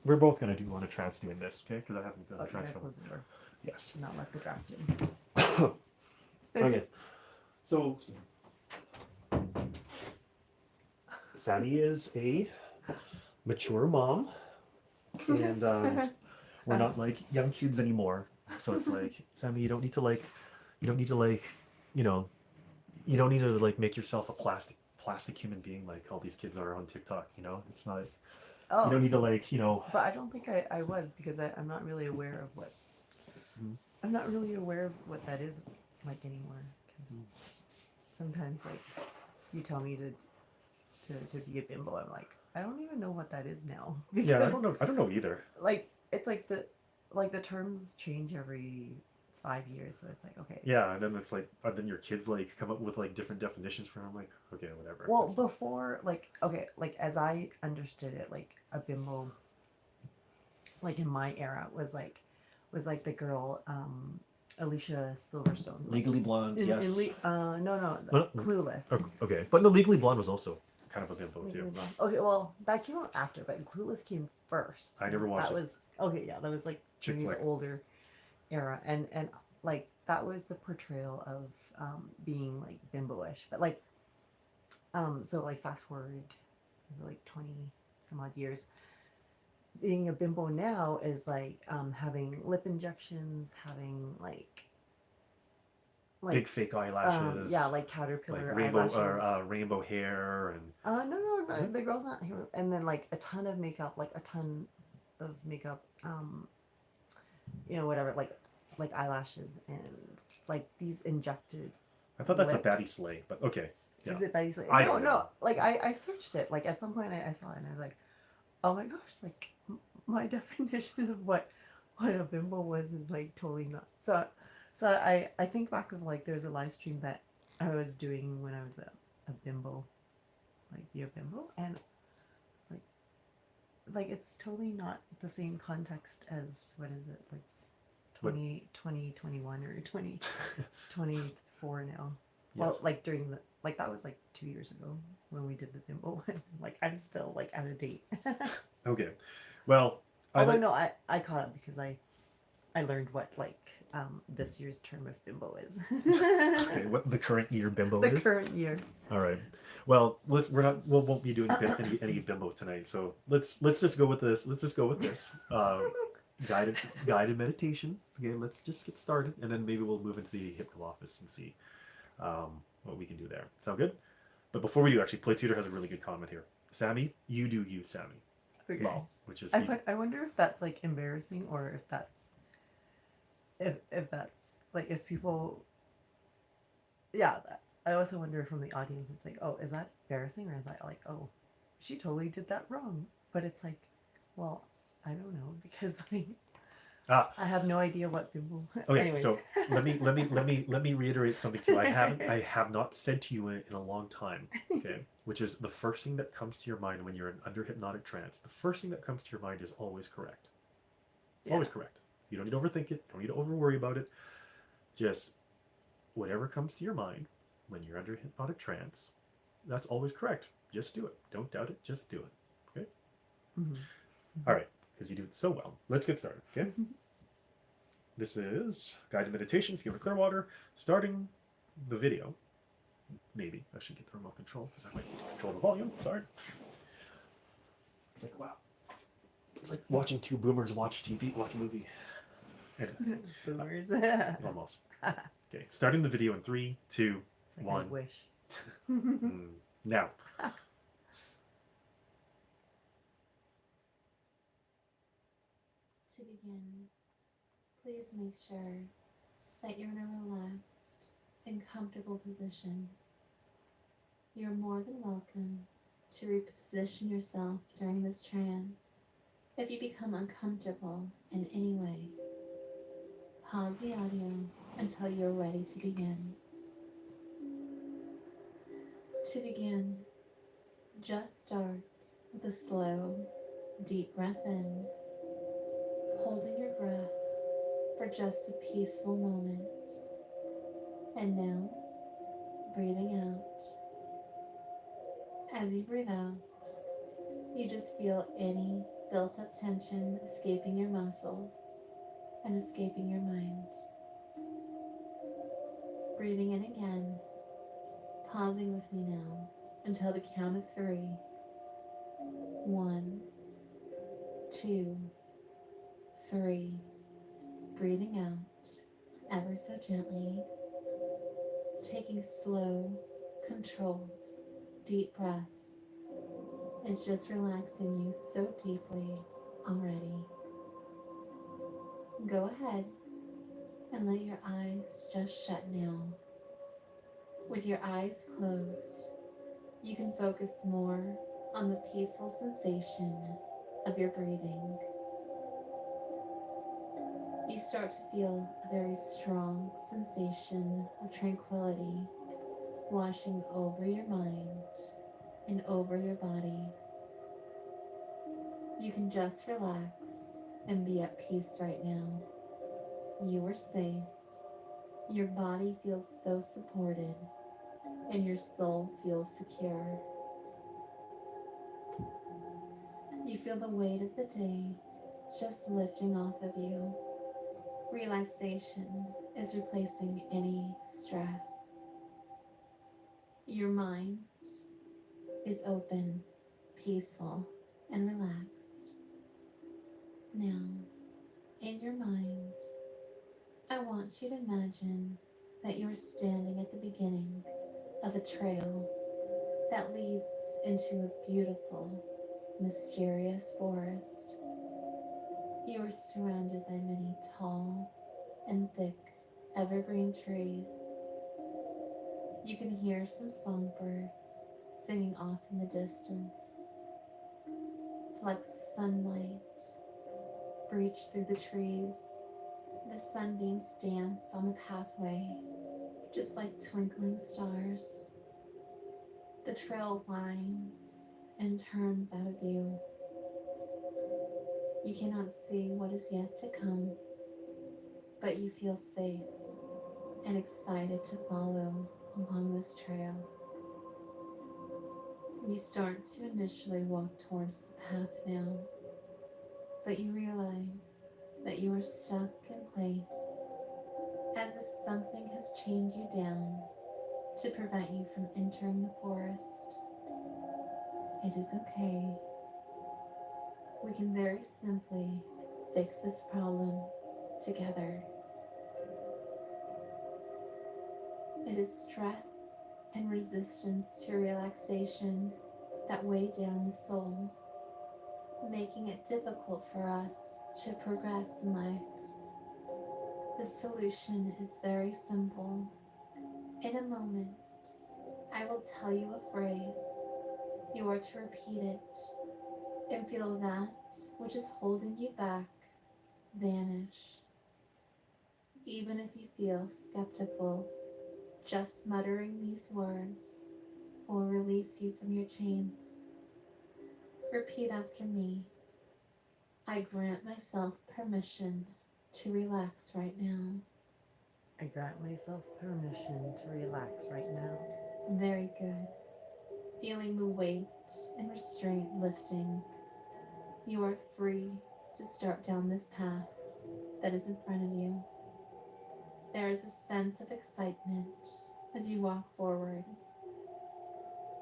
on a trance doing this, okay? Because I haven't done a Okay, trance. close the door. Yes. Not let the draft in. Okay. So Sammy is a mature mom, and we're not like young kids anymore. So it's like, Sammy, you don't need to like make yourself a plastic human being like all these kids are on TikTok. It's not. Oh. You don't need to But I don't think I was, because I'm not really aware of what. I'm not really aware of what that is like anymore. Because sometimes like you tell me to be a bimbo, I'm like, I don't even know what that is now. Because, Yeah, I don't know either. Like it's like the terms change every 5 years, so it's like, okay. Yeah, and then it's like, then your kids like come up with like different definitions for them. Like, okay, whatever. Well, before, like, okay, like as I understood it, like a bimbo, like in my era, was like the girl, Alicia Silverstone. Legally Blonde, yes. No, Clueless. Okay, but no, Legally Blonde was also kind of a bimbo too. Legally Blonde. Okay, well, that came out after, but Clueless came first. I never watched it. That was okay. Yeah, that was like Chick during the flick. older era, and like that was the portrayal of being like bimbo-ish, but like so like fast forward, is it like 20 some odd years, being a bimbo now is like having lip injections, having like Big fake eyelashes. yeah, like caterpillar like rainbow eyelashes. rainbow hair and. No, the girl's not here. And then like a ton of makeup, whatever, like eyelashes and like these injected. I thought that's lips. a baddie slay, but okay. Yeah. Is it baddie slay? I don't know. No. Like I searched it. Like at some point I saw it and I was like, oh my gosh, like my definition of what a bimbo was is like totally not. So I think back of like there's a live stream that I was doing when I was a bimbo, like be a bimbo, and like it's totally not the same context as, what is it, like 2021 or 2024 now. Well, Yes. like during the like that was like 2 years ago when we did the bimbo one. Like I'm still like out of date. Okay. Well, Although no, I caught up because I learned what like this year's term of bimbo is. okay, what the current year bimbo The is. current year. All right. Well, we won't be doing any bimbo tonight. So let's just go with this. Let's just go with this. Guided meditation. Okay, let's just get started, and then maybe we'll move into the hypno office and see what we can do there. Sound good? But before we do, actually, Play Tutor has a really good comment here. Sammy, you do you, Sammy. Okay. Well, which is I wonder if that's like embarrassing or if that's if that's like if people yeah that, I also wonder from the audience it's like, oh, is that embarrassing, or is that like, oh, she totally did that wrong? But it's like, well, I don't know because like I have no idea what bimbo. Okay, Anyways. so let me reiterate something to you. I have not said to you in a long time. Okay, which is the first thing that comes to your mind when you're in under hypnotic trance. The first thing that comes to your mind is always correct. It's always correct. You don't need to overthink it. Don't need to over worry about it. Just whatever comes to your mind when you're under hypnotic trance, that's always correct. Just do it. Don't doubt it. Just do it. Okay. All right, because you do it so well. Let's get started. Okay. This is guided meditation. If you're in Clearwater, starting the video. Maybe I should get the remote control because I might need to control the volume. Sorry. It's like, wow. It's like watching two boomers watch a movie. Anyway, Boomers. almost. Okay, starting the video in 3, 2, It's like 1. I wish. Now. To begin, please make sure that you're in a relaxed and comfortable position. You're more than welcome to reposition yourself during this trance. If you become uncomfortable in any way, pause the audio until you're ready to begin. To begin, just start with a slow, deep breath in, holding your breath for just a peaceful moment. And now, breathing out. As you breathe out, you just feel any built up tension escaping your muscles and escaping your mind. Breathing in again, pausing with me now until the count of 3. 1, 2, 3. Breathing out ever so gently, taking slow, controlled, deep breaths is just relaxing you so deeply already. Go ahead and let your eyes just shut now. With your eyes closed, you can focus more on the peaceful sensation of your breathing. You start to feel a very strong sensation of tranquility washing over your mind and over your body. You can just relax and be at peace right now. You are safe. Your body feels so supported, and your soul feels secure. You feel the weight of the day just lifting off of you. Relaxation is replacing any stress. Your mind is open, peaceful, and relaxed. Now, in your mind, I want you to imagine that you're standing at the beginning of a trail that leads into a beautiful, mysterious forest. You are surrounded by many tall and thick evergreen trees. You can hear some songbirds singing off in the distance. Flecks of sunlight breach through the trees. The sunbeams dance on the pathway, just like twinkling stars. The trail winds and turns out of view. You cannot see what is yet to come, but you feel safe and excited to follow along this trail. You start to initially walk towards the path now, but you realize that you are stuck in place, as if something has chained you down to prevent you from entering the forest. It is okay. We can very simply fix this problem together. It is stress and resistance to relaxation that weigh down the soul, making it difficult for us to progress in life. The solution is very simple. In a moment, I will tell you a phrase. You are to repeat it and feel that which is holding you back vanish. Even if you feel skeptical, just muttering these words will release you from your chains. Repeat after me. I grant myself permission to relax right now. I grant myself permission to relax right now. Very good. Feeling the weight and restraint lifting, you are free to start down this path that is in front of you. There is a sense of excitement as you walk forward.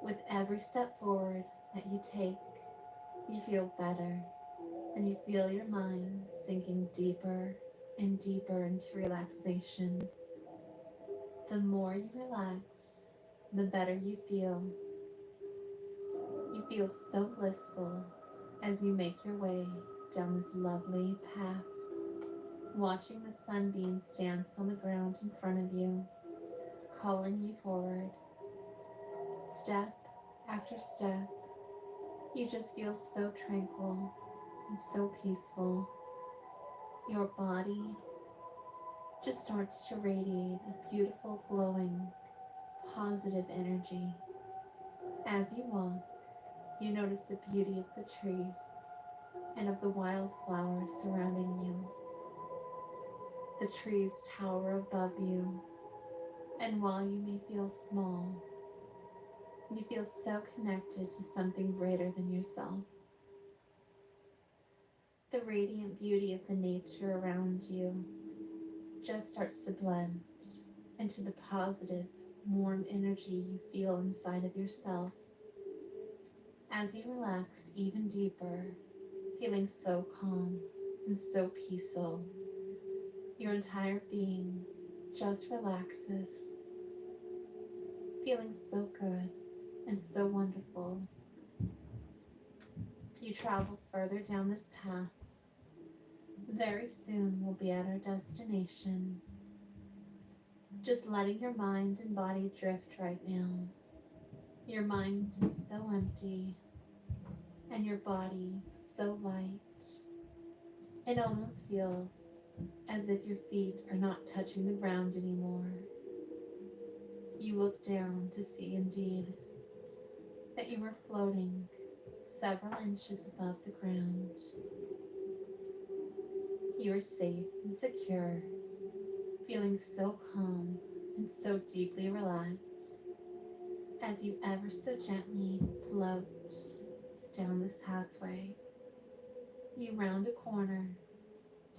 With every step forward that you take, you feel better, and you feel your mind sinking deeper and deeper into relaxation. The more you relax, the better you feel. You feel so blissful as you make your way down this lovely path, watching the sunbeams dance on the ground in front of you, calling you forward. Step after step, you just feel so tranquil and so peaceful. Your body just starts to radiate a beautiful, glowing, positive energy. As you walk, you notice the beauty of the trees and of the wildflowers surrounding you. The trees tower above you, and while you may feel small, you feel so connected to something greater than yourself. The radiant beauty of the nature around you just starts to blend into the positive, warm energy you feel inside of yourself. As you relax even deeper, feeling so calm and so peaceful, your entire being just relaxes, feeling so good and so wonderful. You travel further down this path. Very soon we'll be at our destination. Just letting your mind and body drift right now. Your mind is so empty and your body so light. It almost feels as if your feet are not touching the ground anymore. You look down to see indeed that you are floating several inches above the ground. You are safe and secure, feeling so calm and so deeply relaxed as you ever so gently float down this pathway. You round a corner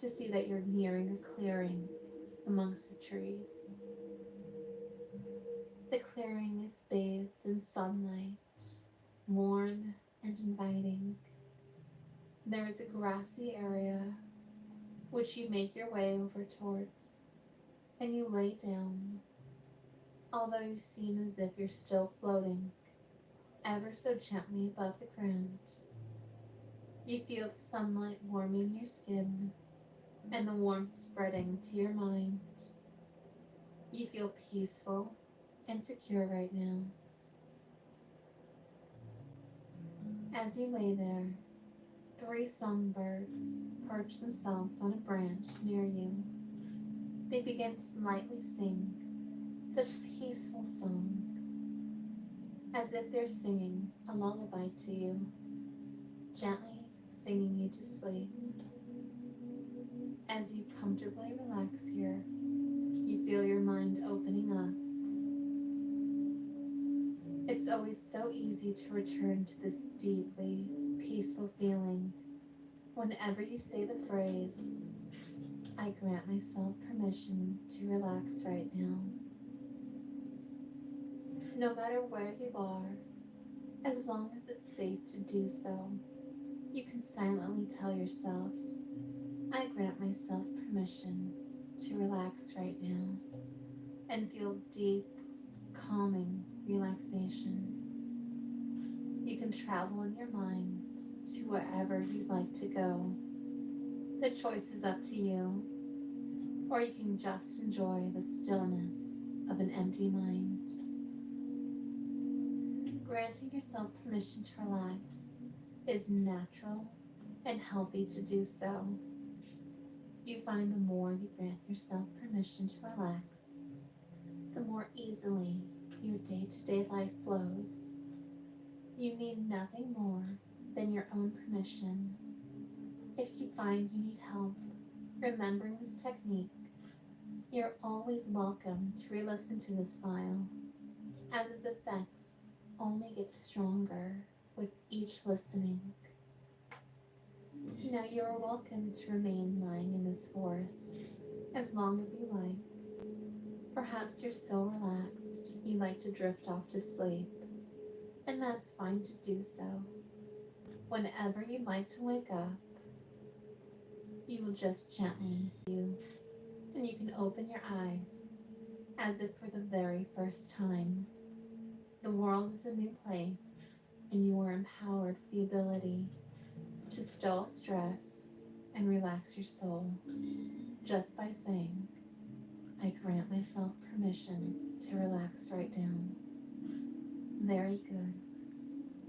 to see that you're nearing a clearing amongst the trees. The clearing is bathed in sunlight, warm and inviting. There is a grassy area which you make your way over towards, and you lay down, although you seem as if you're still floating ever so gently above the ground. You feel the sunlight warming your skin and the warmth spreading to your mind. You feel peaceful and secure right now. As you lay there, 3 songbirds perch themselves on a branch near you. They begin to lightly sing such a peaceful song, as if they're singing a lullaby to you, gently singing you to sleep. As you comfortably relax here, you feel your mind opening up, It's always so easy to return to this deeply peaceful feeling whenever you say the phrase, I grant myself permission to relax right now. No matter where you are, as long as it's safe to do so, you can silently tell yourself, I grant myself permission to relax right now and feel deep, calming relaxation. You can travel in your mind to wherever you'd like to go. The choice is up to you, or you can just enjoy the stillness of an empty mind. Granting yourself permission to relax is natural and healthy to do so. You find the more you grant yourself permission to relax, the more easily your day-to-day life flows. You need nothing more than your own permission. If you find you need help remembering this technique, you're always welcome to re-listen to this file, as its effects only get stronger with each listening. Now you are welcome to remain lying in this forest as long as you like. Perhaps you're so relaxed you like to drift off to sleep, and that's fine to do so. Whenever you'd like to wake up, you will just gently and you can open your eyes as if for the very first time. The world is a new place, and you are empowered with the ability to still stress and relax your soul just by saying, I grant myself permission to relax right now. Very good.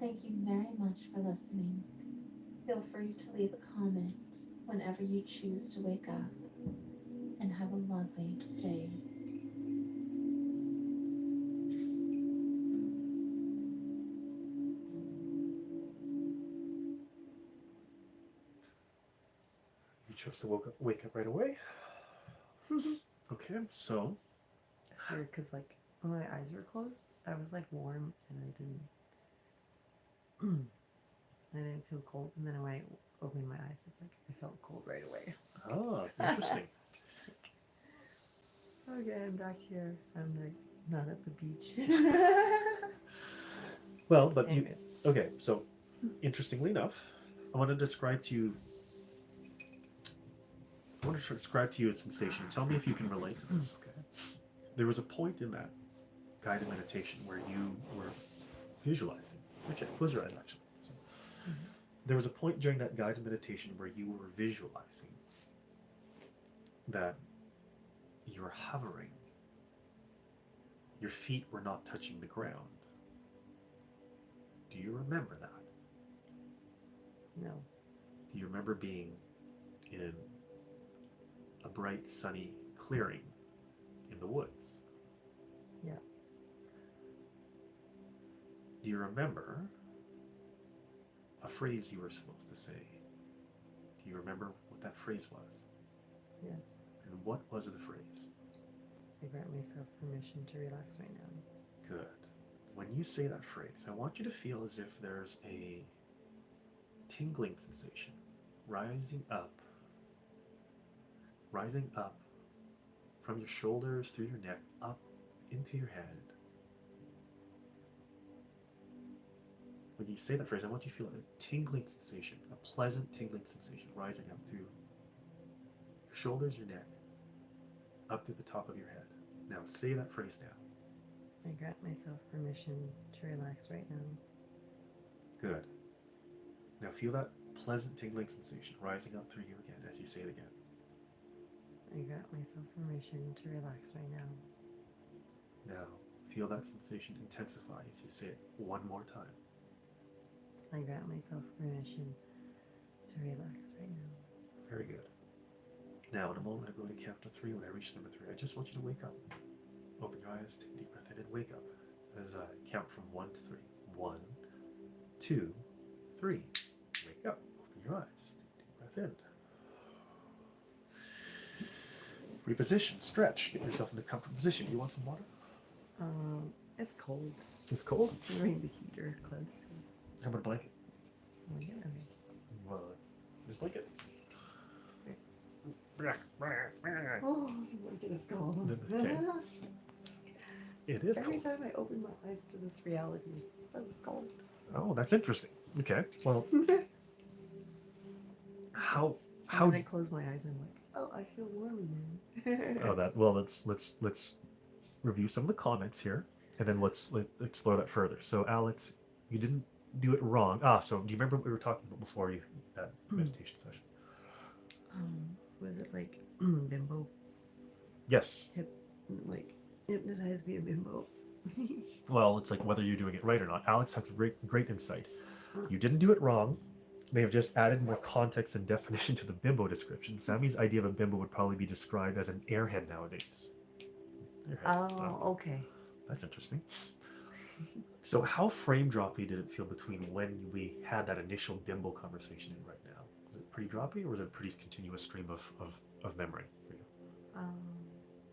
Thank you very much for listening. Feel free to leave a comment whenever you choose to wake up, and have a lovely day. You chose to wake up right away. Okay, so It's weird because, like, when my eyes were closed, I was like warm and I didn't feel cold. And then when I opened my eyes, it's like I felt cold right away. interesting. It's like, okay, I'm back here. I'm like not at the beach. Well, but you Anyway. okay? So, interestingly enough, I want to describe to you. I want to describe to you a sensation. Tell me if you can relate to this. Okay. There was a point in that guided meditation where you were visualizing. Okay, close your eyes actually. So, there was a point during that guided meditation where you were visualizing that you were hovering. Your feet were not touching the ground. Do you remember that? No. Do you remember being in a bright, sunny clearing in the woods? Yeah. Do you remember a phrase you were supposed to say? Do you remember what that phrase was? Yes. And what was the phrase? I grant myself permission to relax right now. Good. When you say that phrase, I want you to feel as if there's a tingling sensation rising up from your shoulders, through your neck, up into your head. When you say that phrase, I want you to feel a tingling sensation, a pleasant tingling sensation rising up through your shoulders, your neck, up to the top of your head. Now say that phrase now. I grant myself permission to relax right now. Good. Now feel that pleasant tingling sensation rising up through you again as you say it again. I grant myself permission to relax right now. Now feel that sensation intensify as you say it one more time. I grant myself permission to relax right now. Very good. Now in a moment I'm going to count to 3. When I reach number 3, I just want you to wake up. Open your eyes, take a deep breath in, and wake up as I count from 1 to 3. 1, 2, 3. Wake up. Open your eyes. Take a deep breath in. Reposition, stretch, get yourself in a comfortable position. You want some water? It's cold. It's cold. Bring the heater close. How about a blanket? Oh, yeah, okay. Well, this blanket. Oh, the blanket is cold. Okay. It is Every cold. time I open my eyes to this reality, it's so cold. Oh, that's interesting. Okay. Well, how And when I close my eyes, I'm like, oh, I feel warm again. oh that well let's review some of the comments here, and then let's explore that further. So Alex, you didn't do it wrong. So do you remember what we were talking about before you that meditation session? Was it like bimbo? Yes. Like hypnotize me a bimbo? Well, it's like whether you're doing it right or not. Alex has great insight. You didn't do it wrong. They have just added more context and definition to the bimbo description. Sammy's idea of a bimbo would probably be described as an airhead nowadays. Airhead. Oh, Wow, okay. that's interesting. So how frame droppy did it feel between when we had that initial bimbo conversation and right now? Was it pretty droppy, or was it a pretty continuous stream of memory for you?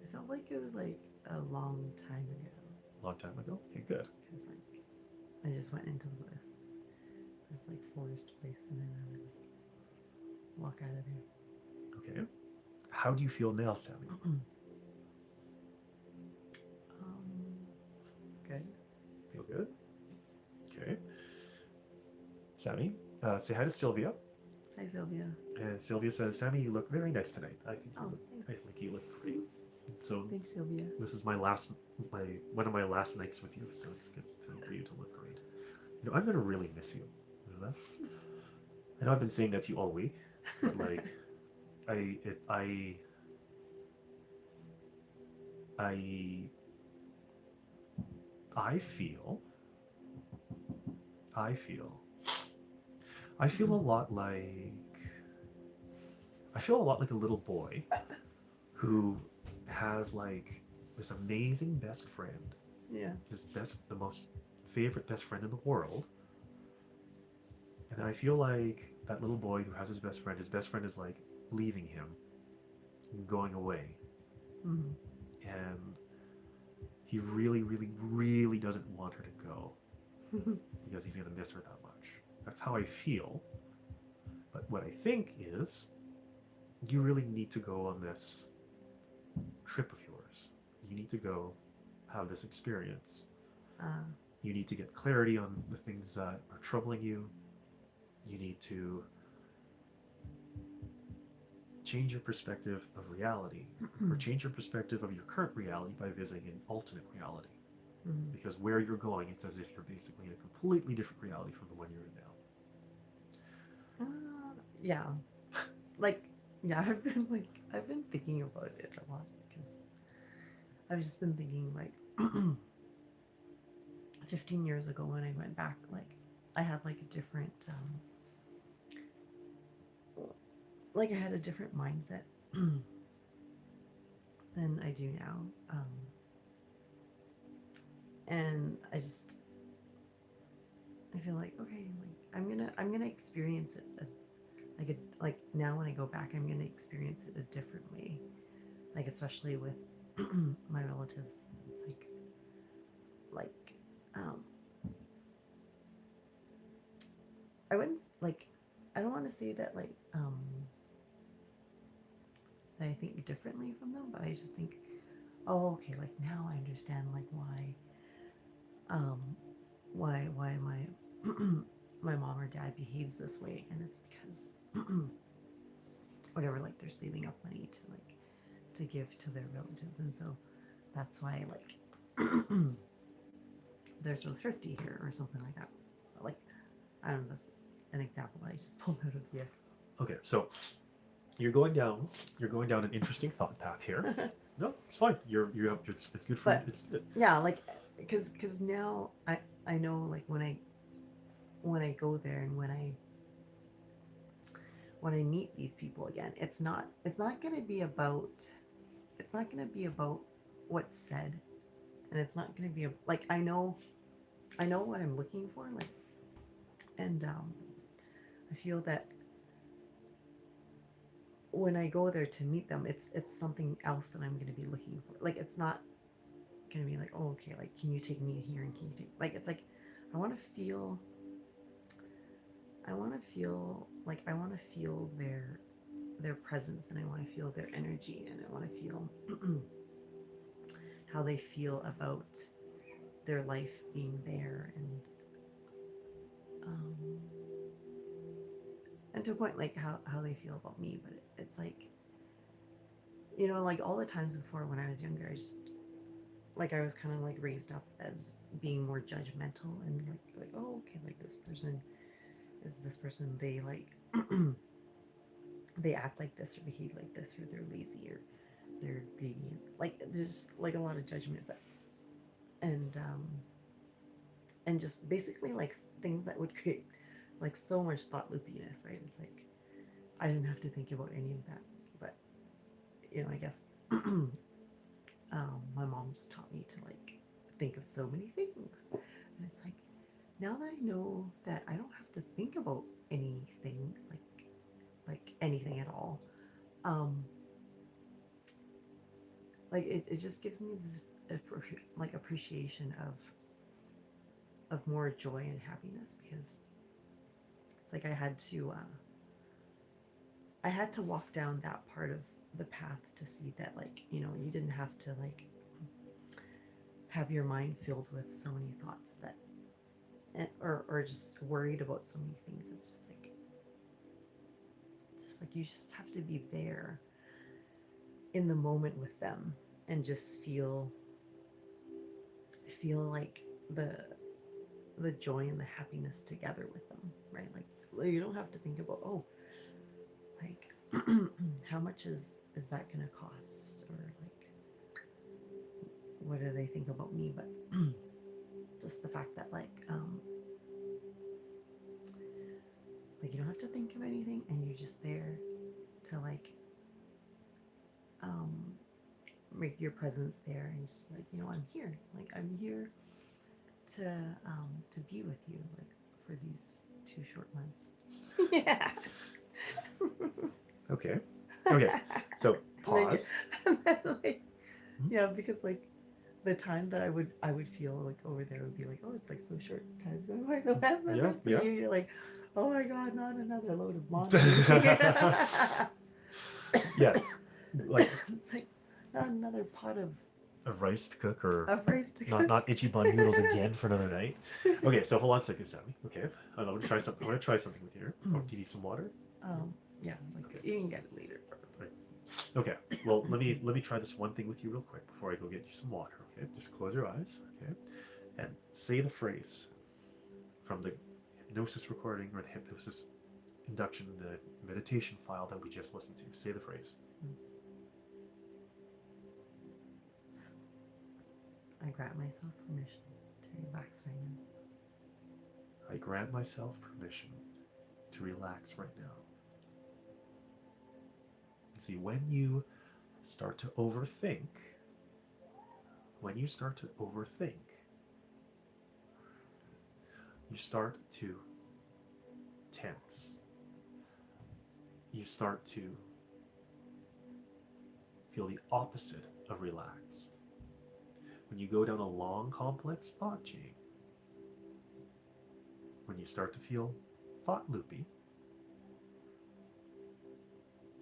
It felt like it was like a long time ago. Long time ago? Okay, good. Because like I just went into this like forest place and then I would like walk out of there. Okay. How do you feel now, Sammy? Good. Feel good? Okay. Sammy, say hi to Sylvia. Hi, Sylvia. And Sylvia says, Sammy, you look very nice tonight. I think Oh, I thanks. think you look great. So Thanks, Sylvia. this is one of my last nights with you, so it's good for you to look great. You know, I'm gonna really miss you. You know that? I know I've been saying that to you all week, but like, I feel a lot like a little boy who has like this amazing best friend, Yeah. the most favorite best friend in the world, and then I feel like that little boy who has his best friend is like leaving him, going away, Mm-hmm. and he really, really, really doesn't want her to go because he's gonna miss her that much. That's how I feel. But what I think is, you really need to go on this trip of yours. You need to go have this experience. You need to get clarity on the things that are troubling you. You need to change your perspective of reality, or change your perspective of your current reality by visiting an alternate reality. Mm-hmm. Because where you're going, it's as if you're basically in a completely different reality from the one you're in now. Yeah. Like, yeah, I've been thinking about it a lot because I've just been thinking like 15 years ago when I went back, like I had like a different like I had a different mindset than I do now. And I feel like, okay, like I'm gonna experience it like now when I go back, I'm gonna experience it a different way, like especially with my relatives. It's like I wouldn't like I don't want to say that like that I think differently from them, but I just think, oh, okay, like now I understand like why my my mom or dad behaves this way, and it's because whatever, like they're saving up money to give to their relatives, and so that's why like they're so thrifty here or something like that. But, like, I don't know, that's an example that I just pulled out of the air. Okay, so you're going down an interesting thought path here. No, it's fine. It's good for But- it's good. Yeah, like because now I know like when I go there and when I meet these people again, it's not gonna be about what's said, and it's not gonna be like I know what I'm looking for, like, and I feel that when I go there to meet them, it's something else that I'm gonna be looking for. Like it's not gonna be like, oh, okay, like, can you take me here, and can you take, like, it's like, I want to feel their presence, and I want to feel their energy, and I want to feel how they feel about their life being there, and to a point, like, how they feel about me. But it's like, you know, like, all the times before when I was younger, I just, like, I was kind of like raised up as being more judgmental, and like, oh, okay, like, this person, they like they act like this or behave like this, or they're lazy, or they're greedy. Like, there's like a lot of judgment, but and just basically like things that would create like so much thought loopiness, right? It's like I didn't have to think about any of that, but you know, I guess my mom just taught me to like think of so many things, and it's like, now that I know that I don't have to think about anything, like anything at all, like it just gives me this like appreciation of more joy and happiness, because it's like I had to walk down that part of the path to see that, like, you know, you didn't have to like have your mind filled with so many thoughts that, or just worried about so many things. It's just like you just have to be there in the moment with them, and just feel like the joy and the happiness together with them, right? Like, you don't have to think about, oh, like how much is that gonna cost, or like what do they think about me? But just the fact that like you don't have to think of anything, and you're just there to like make your presence there, and just be like, you know, I'm here, like I'm here to be with you, like, for these 2 short months. Yeah. Okay. So pause. And then, like, yeah, because like the time that I would feel like over there would be like, oh, it's like so short, time's going by so fast. And then for you, you're like, oh my god, not another load of laundry. Yes. Like, it's like, not another pot of rice to cook, or rice to cook. not itchy bun noodles again for another night. Okay, so hold on a second, Sammy. Okay, I'm gonna try something. I'm gonna try something with here. Oh, do you need some water? Yeah, like, okay. You can get it later. Okay. Well, let me try this one thing with you real quick before I go get you some water. Okay, just close your eyes. Okay, and say the phrase from the hypnosis recording, or the hypnosis induction, the meditation file that we just listened to. Say the phrase. I grant myself permission to relax right now. I grant myself permission to relax right now. See, when you start to overthink, you start to tense. You start to feel the opposite of relaxed. When you go down a long, complex thought chain, when you start to feel thought loopy,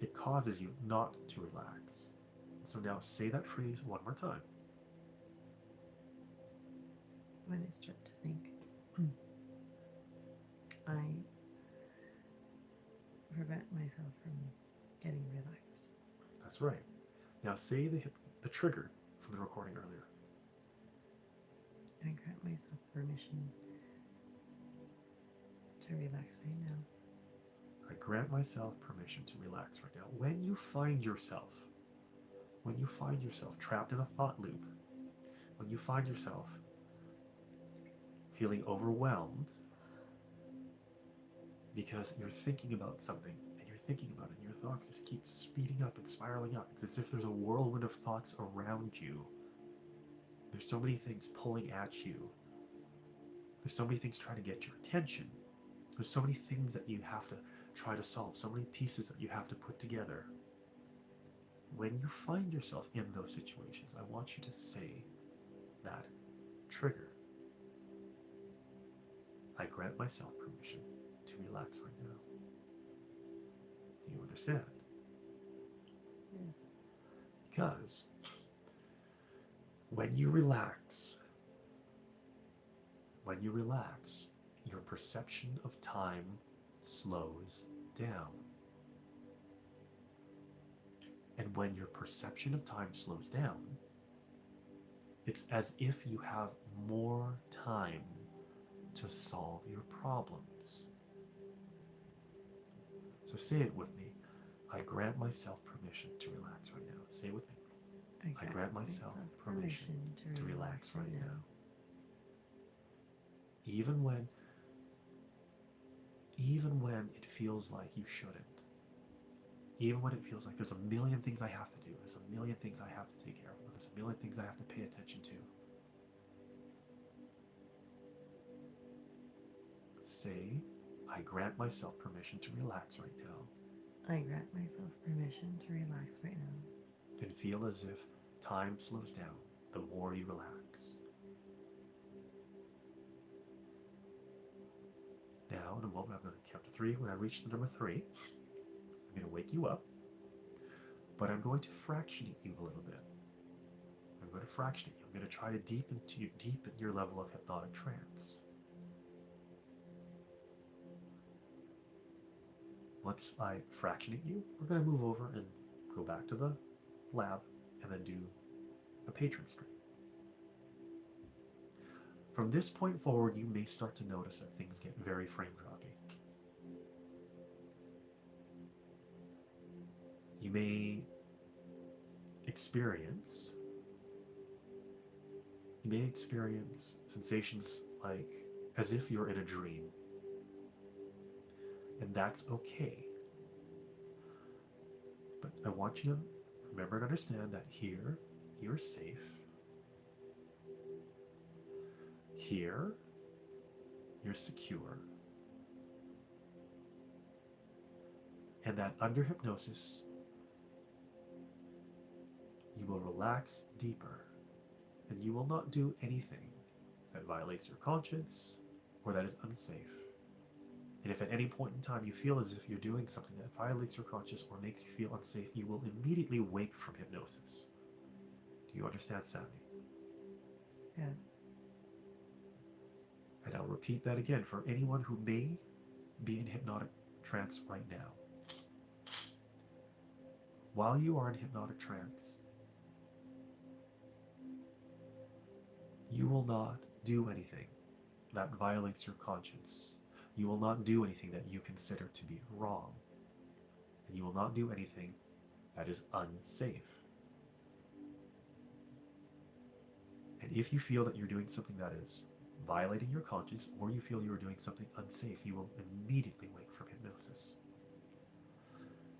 it causes you not to relax. So now say that phrase one more time. When I start to think, I prevent myself from getting relaxed. That's right. Now say the trigger from the recording earlier. I grant myself permission to relax right now. I grant myself permission to relax right now. When you find yourself trapped in a thought loop, when you find yourself feeling overwhelmed because you're thinking about something, and you're thinking about it, and your thoughts just keep speeding up and spiraling up. It's as if there's a whirlwind of thoughts around you. There's so many things pulling at you. There's so many things trying to get your attention. There's so many things that you have to try to solve, so many pieces that you have to put together. When you find yourself in those situations, I want you to say, that trigger. I grant myself permission to relax right now. Do you understand? Yes. Because when you relax, your perception of time slows down. And when your perception of time slows down, it's as if you have more time to solve your problems. So say it with me. I grant myself permission to relax right now. Say it with me. I grant myself permission to relax right now. Even when it feels like you shouldn't. Even when it feels like there's a million things I have to do, there's a million things I have to take care of, there's a million things I have to pay attention to. Say, I grant myself permission to relax right now. I grant myself permission to relax right now. And feel as if time slows down the more you relax. Now, in a moment, I'm going to count to 3. When I reach the number 3, I'm going to wake you up, but I'm going to fractionate you a little bit. I'm going to fractionate you. I'm going to try to deepen your level of hypnotic trance. Once I fractionate you, we're going to move over and go back to the lab and then do a patron stream. From this point forward, you may start to notice that things get very frame droppy. You may experience sensations like as if you're in a dream. And that's okay. But I want you to remember and understand that here, you're safe. Here, you're secure. And that under hypnosis, you will relax deeper, and you will not do anything that violates your conscience or that is unsafe. And if at any point in time you feel as if you're doing something that violates your conscience or makes you feel unsafe, you will immediately wake from hypnosis. Do you understand, Sammy? Yeah. And I'll repeat that again for anyone who may be in hypnotic trance right now. While you are in hypnotic trance, you will not do anything that violates your conscience. You will not do anything that you consider to be wrong. And you will not do anything that is unsafe. And if you feel that you're doing something that is violating your conscience, or you feel you're doing something unsafe, you will immediately wake from hypnosis.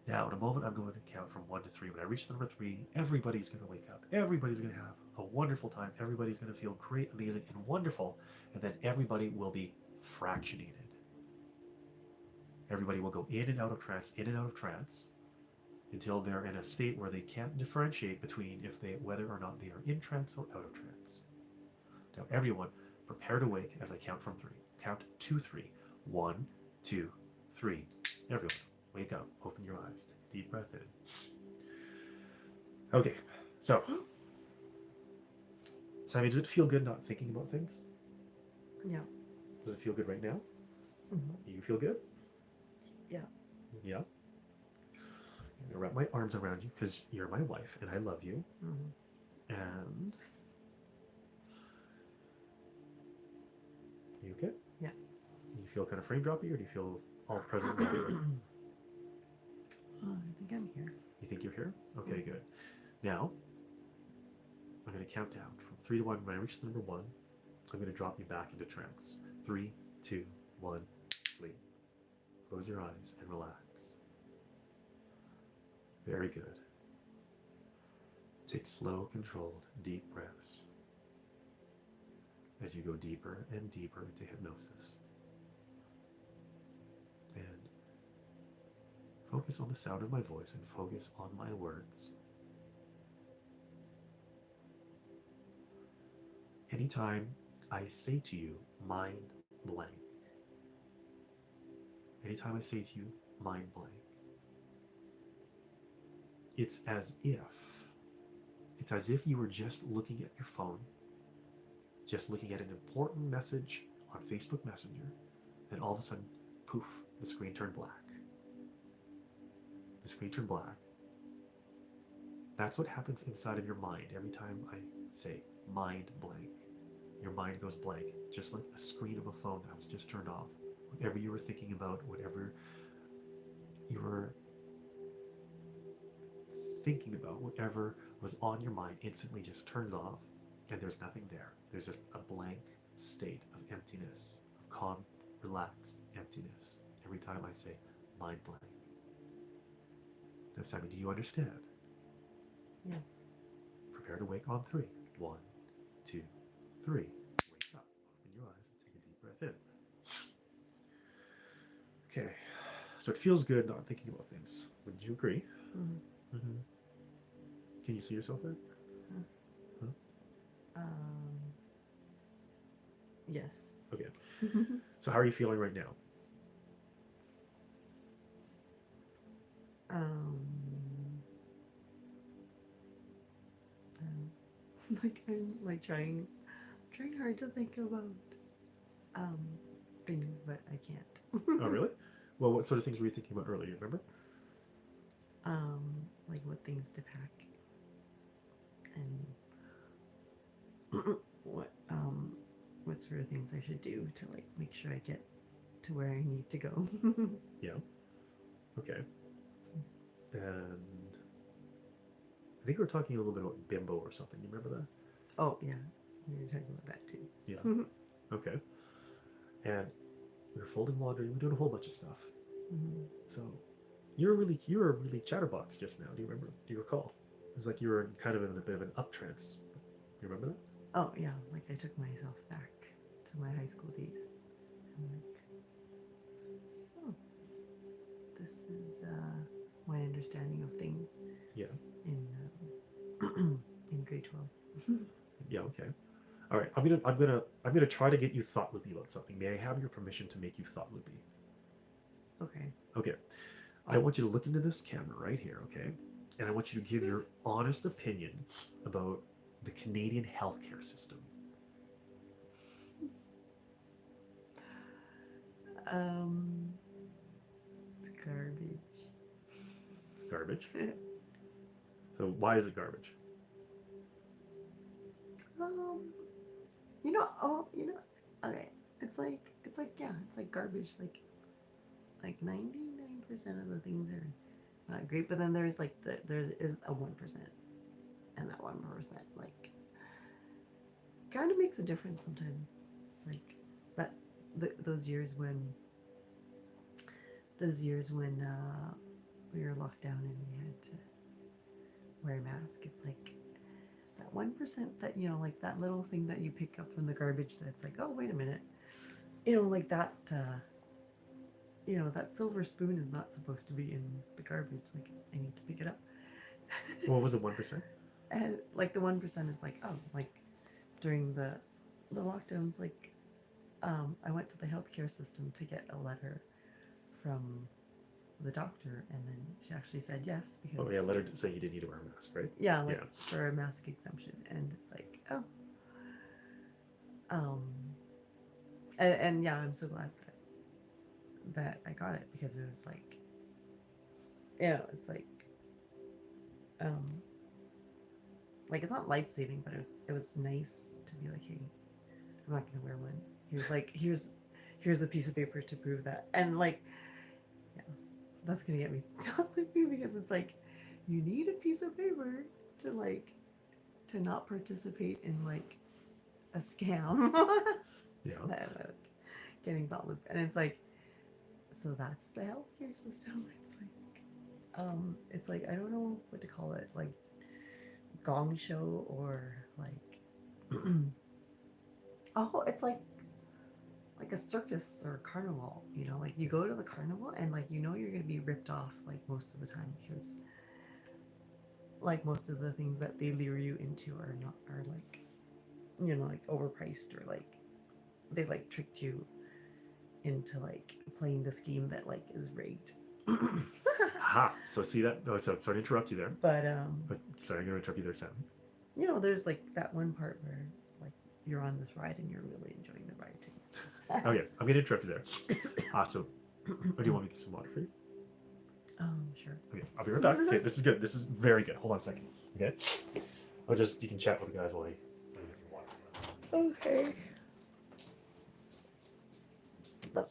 Now, in a moment, I'm going to count from 1 to 3. When I reach the number 3, everybody's going to wake up. Everybody's going to have a wonderful time. Everybody's going to feel great, amazing, and wonderful. And then everybody will be fractionated. Everybody will go in and out of trance, until they're in a state where they can't differentiate between whether or not they are in trance or out of trance. Now, everyone, prepare to wake as I count from 3. Count 2, 3. 1, 2, 3. Everyone, wake up. Open your eyes. Take a deep breath in. Okay, so, Sammy, does it feel good not thinking about things? Yeah. Does it feel good right now? Mm-hmm. Do you feel good? Yeah. Yeah. I'm going to wrap my arms around you because you're my wife and I love you. Mm-hmm. And you okay? Yeah. You feel kind of frame droppy, or do you feel all present? I think I'm here. You think you're here? Okay, good. Now, I'm going to count down from 3 to 1. When I reach the number 1, I'm going to drop you back into trance. 3, 2, 1, sleep. Close your eyes and relax. Very good. Take slow, controlled, deep breaths as you go deeper and deeper into hypnosis. And focus on the sound of my voice and focus on my words. anytime I say to you, mind blank, anytime I say to you, mind blank, it's as if you were just looking at your phone, just looking at an important message on Facebook Messenger, and all of a sudden, poof, the screen turned black. The screen turned black. That's what happens inside of your mind every time I say mind blank. Your mind goes blank, just like a screen of a phone that was just turned off. Whatever you were thinking about, whatever you were thinking about, whatever was on your mind instantly just turns off, and there's nothing there. There's just a blank state of emptiness, of calm, relaxed emptiness every time I say mind blank. Now, Sammy, do you understand? Yes. Prepare to wake on 3. 1, 2, 3. Wake up. Open your eyes and take a deep breath in. Okay. So it feels good not thinking about things. Would you agree? Mm-hmm. Mm-hmm. Can you see yourself there? Yes. Okay. So how are you feeling right now? Like I'm like trying hard to think about things, but I can't. Oh, really? Well, what sort of things were you thinking about earlier? Remember? Like what things to pack and what sort of things I should do to like make sure I get to where I need to go. Yeah. Okay. And I think we were talking a little bit about bimbo or something. You remember that? Oh yeah, we were talking about that too. Yeah. Okay. And we were folding laundry. We were doing a whole bunch of stuff. Mm-hmm. So you were a really chatterbox just now. Do you remember? Do you recall? It was like you were kind of in a bit of an uptrance. You remember that? Oh yeah, like I took myself back to my high school days. I'm like, oh, this is my understanding of things. Yeah. In in grade 12. Yeah. Okay. All right. I'm gonna try to get you thought loopy about something. May I have your permission to make you thought loopy? Okay. Okay. I want you to look into this camera right here. Okay. And I want you to give your honest opinion about the Canadian healthcare system. It's garbage. It's garbage. So why is it garbage? Okay. It's like garbage. Like 99% of the things are not great, but then there's like there is a 1%, and that 1% like kind of makes a difference sometimes. It's like that those years when we were locked down and we had to wear a mask. It's like that 1% that, like that little thing that you pick up from the garbage that's like, oh, wait a minute, like that, that silver spoon is not supposed to be in the garbage. Like, I need to pick it up. What was it, 1%? And like the 1% is like, oh, like during the lockdowns, like I went to the healthcare system to get a letter from the doctor, and then she actually said yes because Oh yeah, letter saying you didn't need to wear a mask, right? yeah, like Yeah. for a mask exemption, and it's like, oh, and yeah, I'm so glad that I got it, because it was like, it's like it's not life-saving, but it was nice to be like, hey, I'm not gonna wear one. Here's a piece of paper to prove that. And like, yeah, that's gonna get me because it's like, you need a piece of paper to not participate in like a scam. Yeah. Getting thought loop. And it's like, so that's the healthcare system. It's like I don't know what to call it, like gong show or like oh, it's like a circus or a carnival, like you go to the carnival and like you're gonna be ripped off like most of the time, because like most of the things that they lure you into are you know, like overpriced, or like they like tricked you into like playing the scheme that like is rigged. Aha. So see that? Oh, so sorry to interrupt you there. But Sorry, I'm gonna interrupt you there, Sam. you know, there's like that one part where like you're on this ride and you're really enjoying the ride too. Okay, I'm gonna interrupt you there. So, do you want me to get some water for you? Sure. Okay, I'll be right back. Okay, this is good. This is very good. Hold on a second. Okay, you can chat with the guys while you get some water. Okay. The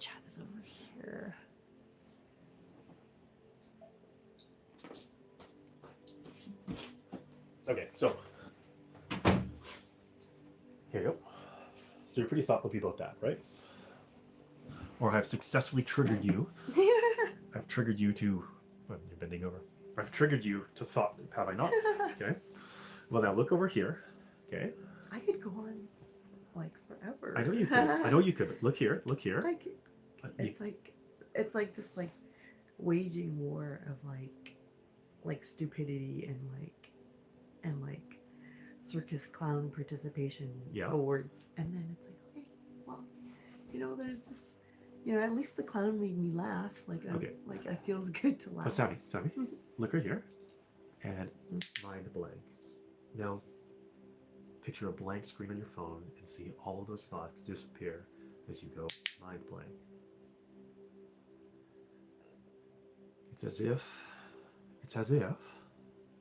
chat is over here. Okay, so here you go. So you're pretty thought-provoking about that, right? Or I've successfully triggered you. I've triggered you to. Well, you're bending over. I've triggered you to thought. Have I not? Okay. Well, now look over here. Okay. I could go on like forever. I know you could. I know you could. But look here. Look here. Like it's like this like waging war of like stupidity and like circus clown participation Yeah. awards, and then it's like, okay, well, you know, there's this, you know, at least the clown made me laugh. Like Okay. like it feels good to laugh. But Sammy, look right here, and mind blank. Now, picture a blank screen on your phone and see all of those thoughts disappear as you go mind blank. It's as if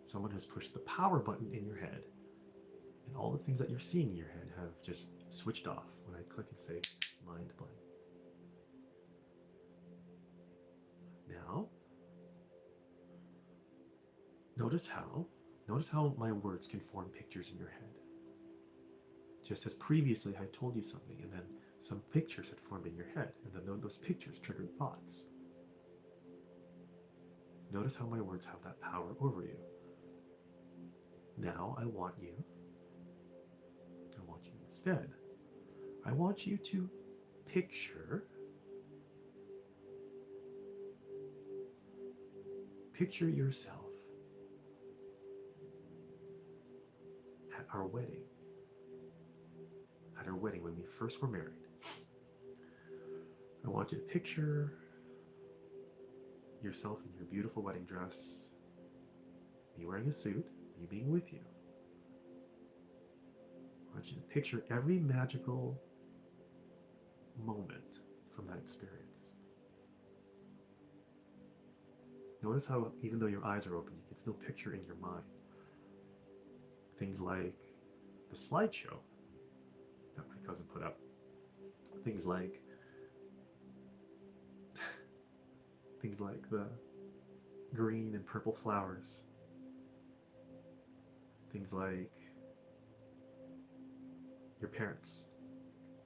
someone has pushed the power button in your head, and all the things that you're seeing in your head have just switched off when I click and say mind blank. Now, notice how my words can form pictures in your head. Just as previously I told you something, and then some pictures had formed in your head, and then those pictures triggered thoughts. Notice how my words have that power over you. Now I want you instead, I want you to picture yourself at our wedding. At our wedding when we first were married. I want you to picture yourself in your beautiful wedding dress, me wearing a suit, me being with you. I want you to picture every magical moment from that experience. Notice how, even though your eyes are open, you can still picture in your mind things like the slideshow that my cousin put up. Things like the green and purple flowers. Things like your parents,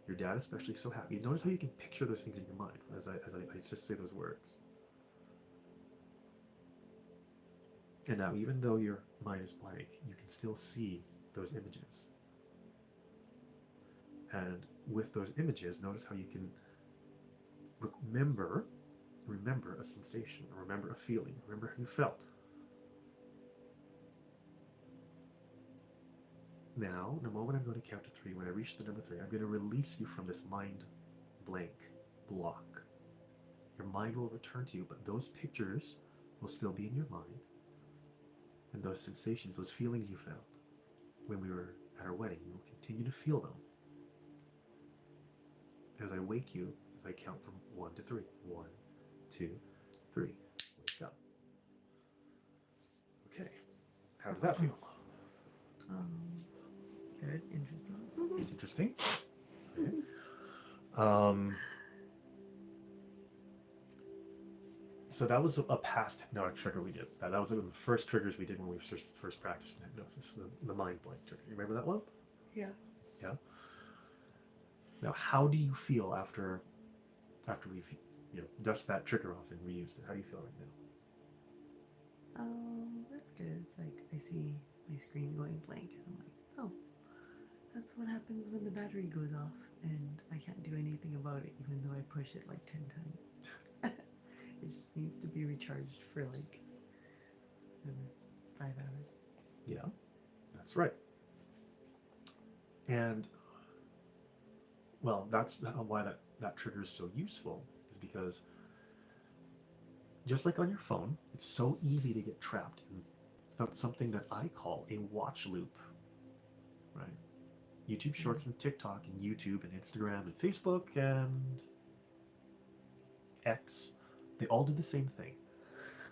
your dad especially, so happy. Notice how you can picture those things in your mind as I just say those words. And now, even though your mind is blank, you can still see those images. And with those images, notice how you can remember a sensation, remember a feeling, remember how you felt. Now, in a moment, I'm going to count to 3. When I reach the number 3, I'm going to release you from this mind blank block. Your mind will return to you, but those pictures will still be in your mind. And those sensations, those feelings you felt when we were at our wedding, you will continue to feel them. As I wake you, as I count from 1 to 3. 1, 2, 3. Wake up. Okay. How did that feel? Good. Interesting. It's interesting. Okay. So that was a past hypnotic trigger we did. That was one of the first triggers we did when we first practiced hypnosis, the mind blank trigger. You remember that one? Yeah. Yeah. Now, how do you feel after we've dusted that trigger off and reused it? How do you feel right now? That's good. It's like I see my screen going blank, and I'm like, oh, that's what happens when the battery goes off, and I can't do anything about it, even though I push it like 10 times. It just needs to be recharged for like 5 hours. Yeah, that's right. And well, that's why that trigger is so useful, is because just like on your phone, it's so easy to get trapped in something that I call a watch loop, right? YouTube Shorts and TikTok and YouTube and Instagram and Facebook and X, they all do the same thing.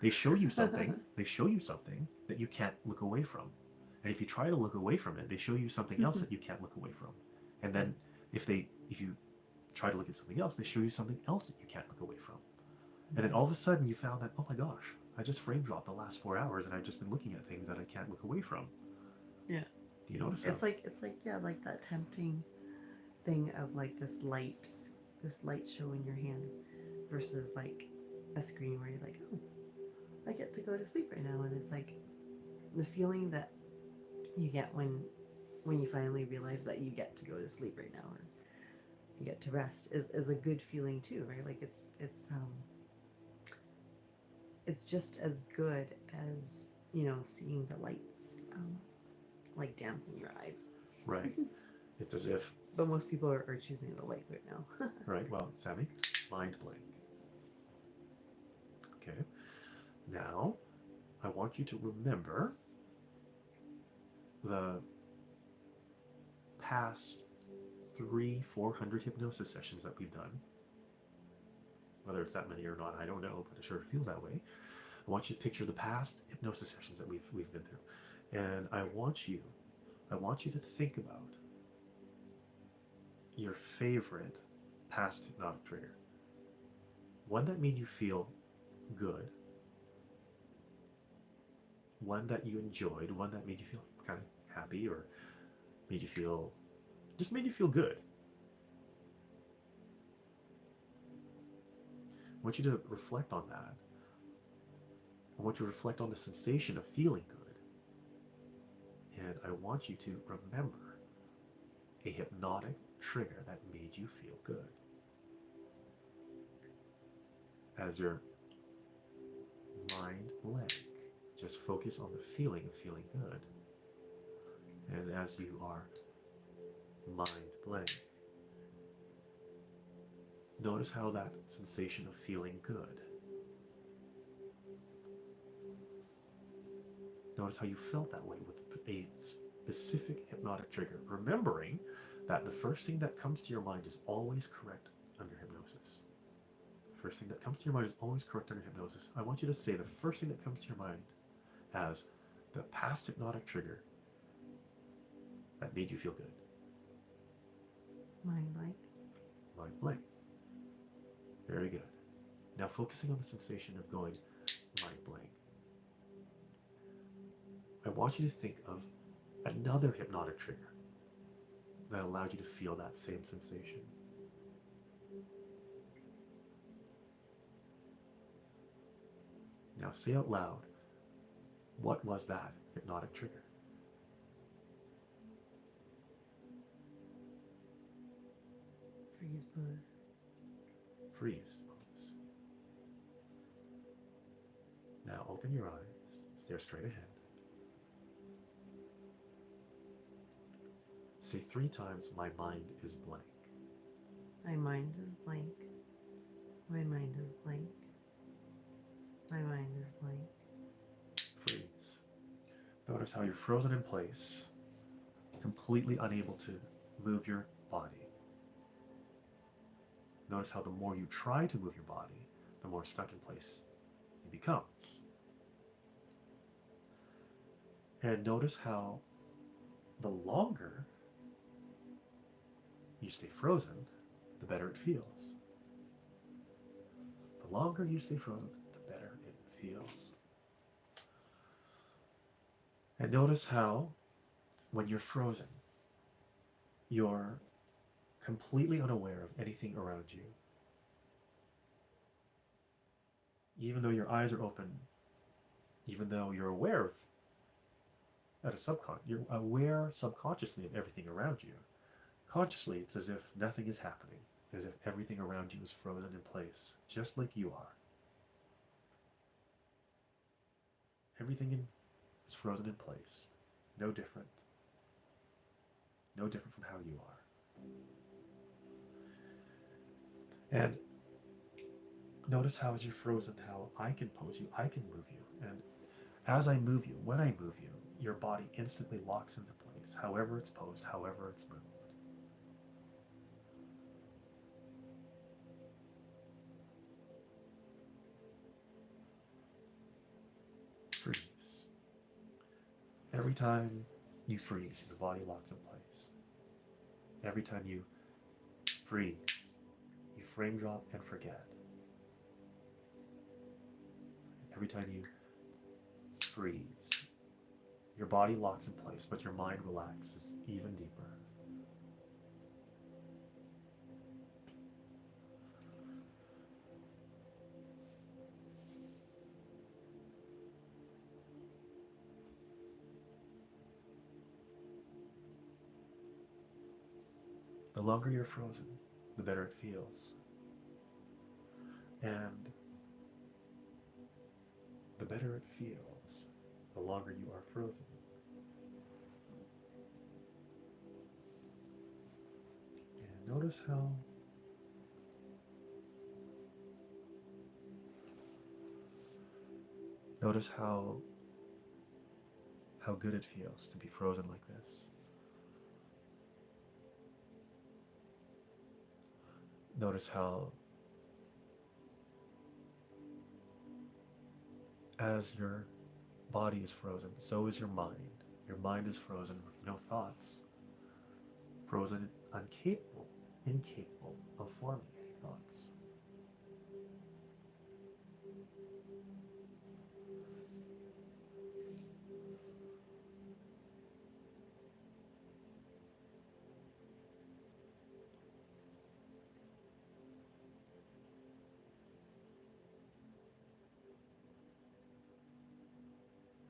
They show you something, that you can't look away from. And if you try to look away from it, they show you something else that you can't look away from. And then if you try to look at something else, they show you something else that you can't look away from. And then all of a sudden you found that, oh my gosh, I just frame dropped the last 4 hours and I've just been looking at things that I can't look away from. Yeah. Do you notice It's that? like yeah, like that tempting thing of like this light show in your hands versus like a screen where you're like, oh, I get to go to sleep right now. And it's like the feeling that you get when you finally realize that you get to go to sleep right now, or you get to rest, is a good feeling too, right? Like it's just as good as, you know, seeing the lights like dance in your eyes. Right. It's as if. But most people are choosing the lights right now. Right. Well, Sammy, mind blank. Okay. Now, I want you to remember the past 300-400 hypnosis sessions that we've done. Whether it's that many or not, I don't know, but it sure feels that way. I want you to picture the past hypnosis sessions that we've been through, and I want you to think about your favorite past hypnotic trigger. One that made you feel good. One that you enjoyed. One that made you feel kind of happy, or made you feel good. I want you to reflect on that. I want you to reflect on the sensation of feeling good. And I want you to remember a hypnotic trigger that made you feel good. As your mind blank, just focus on the feeling of feeling good. And as you are mind blank, notice how that sensation of feeling good. Notice how you felt that way with a specific hypnotic trigger, remembering that the first thing that comes to your mind is always correct under hypnosis. The first thing that comes to your mind is always correct under hypnosis. I want you to say the first thing that comes to your mind as the past hypnotic trigger that made you feel good. Mind blank. Mind blank. Very good. Now focusing on the sensation of going mind blank, I want you to think of another hypnotic trigger that allowed you to feel that same sensation. Now say out loud, what was that hypnotic trigger? Freeze pose. Freeze pose. Now open your eyes, stare straight ahead. Say 3 times, my mind is blank. My mind is blank. My mind is blank. My mind is blank. Freeze. Notice how you're frozen in place, completely unable to move your body. Notice how the more you try to move your body, the more stuck in place you become. And notice how the longer you stay frozen, the better it feels. The longer you stay frozen, the better it feels. And notice how, when you're frozen, you're completely unaware of anything around you. Even though your eyes are open, even though you're aware of, you're aware subconsciously of everything around you. Consciously, it's as if nothing is happening, as if everything around you is frozen in place, just like you are. Everything is frozen in place, no different. no different from how you are. And notice how as you're frozen, how I can pose you, I can move you. And as I move you, when I move you, your body instantly locks into place, however it's posed, however it's moved. Freeze. Every time you freeze, your body locks in place. Every time you freeze, you frame drop and forget. Every time you freeze, your body locks in place, but your mind relaxes even deeper. The longer you're frozen, the better it feels. And the better it feels, the longer you are frozen. And notice how good it feels to be frozen like this. Notice how as your body is frozen, so is your mind. Your mind is frozen with no thoughts. Frozen, incapable of forming any thoughts.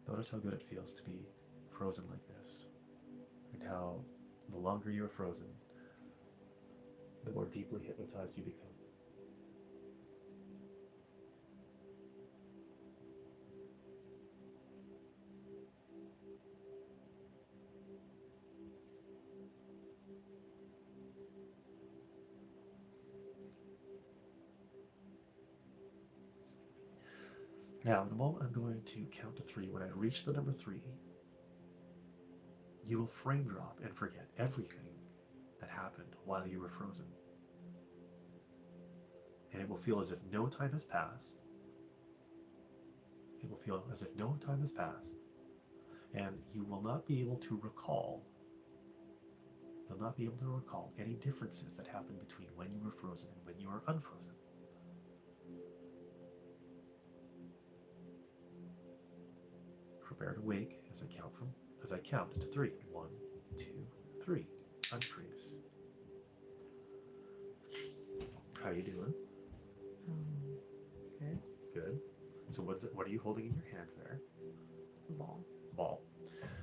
Notice how good it feels to be frozen like this, and how the longer you're frozen, the more deeply hypnotized you become. Now, in a moment, I'm going to count to 3. When I reach the number 3, you will frame drop and forget everything that happened while you were frozen. And it will feel as if no time has passed. It will feel as if no time has passed. And you will not be able to recall, any differences that happened between when you were frozen and when you were unfrozen. Prepare to wake as I count to 3. 1, 2, 3. Unfreeze. How you doing? Good. Good. So what are you holding in your hands there? Ball.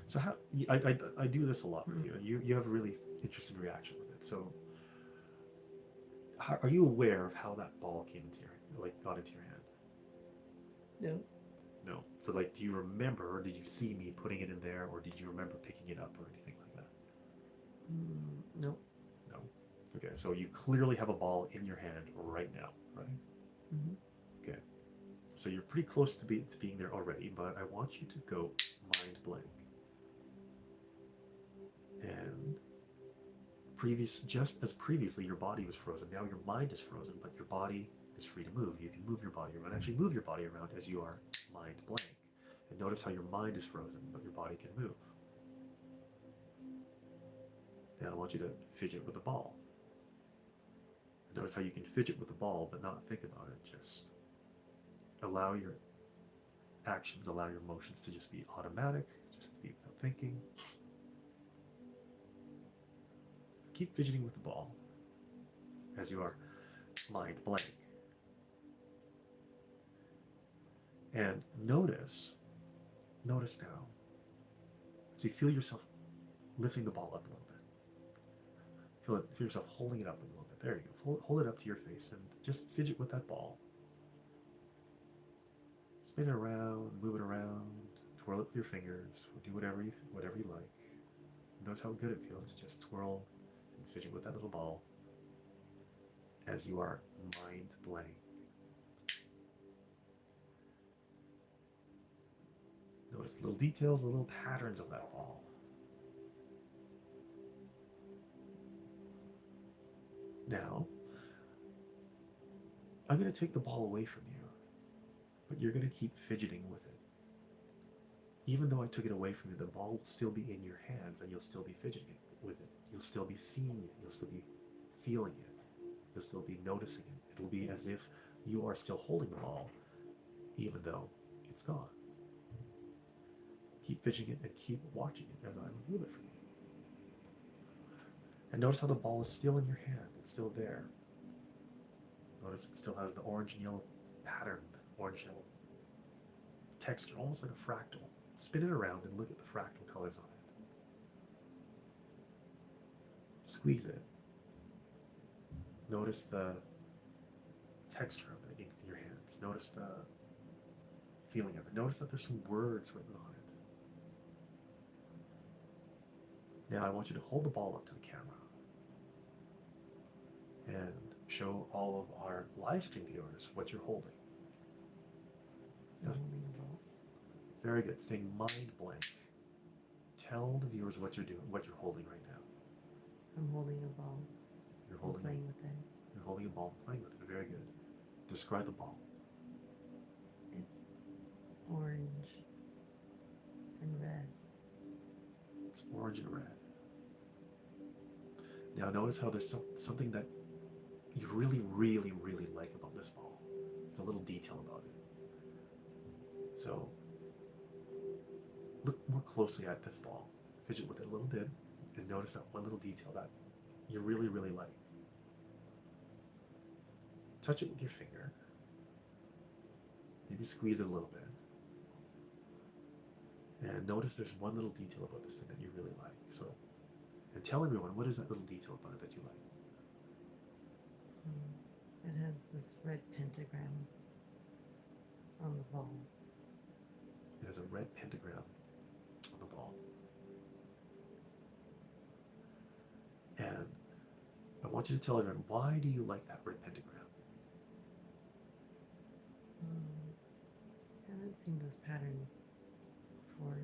So how I do this a lot with you. You have a really interesting reaction with it. So are you aware of how that ball got into your hand? No. No. So do you remember, or did you see me putting it in there, or did you remember picking it up or anything like that? No. No. Okay. So you clearly have a ball in your hand right now, right? Mm-hmm. Okay. So you're pretty close to being there already, but I want you to go mind blank. And just as previously your body was frozen, now your mind is frozen, but your body is free to move. You can move your body around. Actually move your body around as you are mind blank. And notice how your mind is frozen, but your body can move. Now I want you to fidget with the ball. And notice how you can fidget with the ball, but not think about it. Just allow your actions, allow your motions to just be automatic, just to be without thinking. Keep fidgeting with the ball as you are mind blank. And notice now, so you feel yourself lifting the ball up a little bit. Feel yourself holding it up a little bit. There you go. Hold it up to your face and just fidget with that ball. Spin it around, move it around, twirl it with your fingers, or do whatever you like. Notice how good it feels to just twirl and fidget with that little ball as you are mind blank. Notice the little details, the little patterns of that ball. Now, I'm going to take the ball away from you, but you're going to keep fidgeting with it. Even though I took it away from you, the ball will still be in your hands and you'll still be fidgeting with it. You'll still be seeing it. You'll still be feeling it. You'll still be noticing it. It'll be as if you are still holding the ball, even though it's gone. Keep fidgeting it and keep watching it as I remove it from you. And notice how the ball is still in your hand. It's still there. Notice it still has the orange and yellow pattern, orange yellow texture, almost like a fractal. Spin it around and look at the fractal colors on it. Squeeze it. Notice the texture of it in your hands. Notice the feeling of it. Notice that there's some words written on it. Now I want you to hold the ball up to the camera and show all of our live stream viewers what you're holding. I'm holding a ball. Very good. Staying mind blank. Tell the viewers what you're doing, what you're holding right now. I'm holding a ball. You're I'm holding playing with it. You're holding a ball, playing with it. Very good. Describe the ball. It's orange and red. It's orange and red. Now notice how there's something that you really, really, really like about this ball. It's a little detail about it. So look more closely at this ball. Fidget with it a little bit and notice that one little detail that you really, really like. Touch it with your finger. Maybe squeeze it a little bit. And notice there's one little detail about this thing that you really like. So, and tell everyone, what is that little detail about it that you like? It has this red pentagram on the ball. It has a red pentagram on the ball. And I want you to tell everyone, why do you like that red pentagram? I haven't seen this pattern before.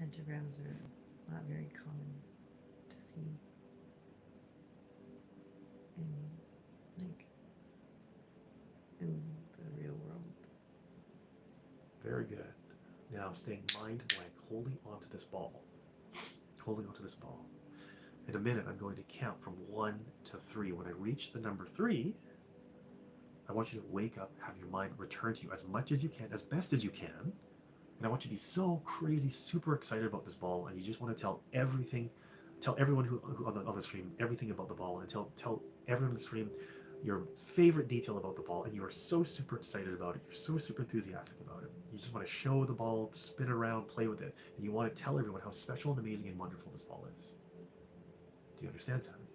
Pentagrams are not very common to see in the real world. Very good. Now staying mind blank, holding onto this ball. Holding onto this ball. In a minute, I'm going to count from 1 to 3. When I reach the number 3, I want you to wake up, have your mind return to you as much as you can, as best as you can. And I want you to be so crazy, super excited about this ball, and you just want to tell everything, tell everyone who on the stream everything about the ball, and tell everyone on the stream your favorite detail about the ball, and you are so super excited about it. You're so super enthusiastic about it. You just want to show the ball, spin around, play with it, and you want to tell everyone how special and amazing and wonderful this ball is. Do you understand, Sammy?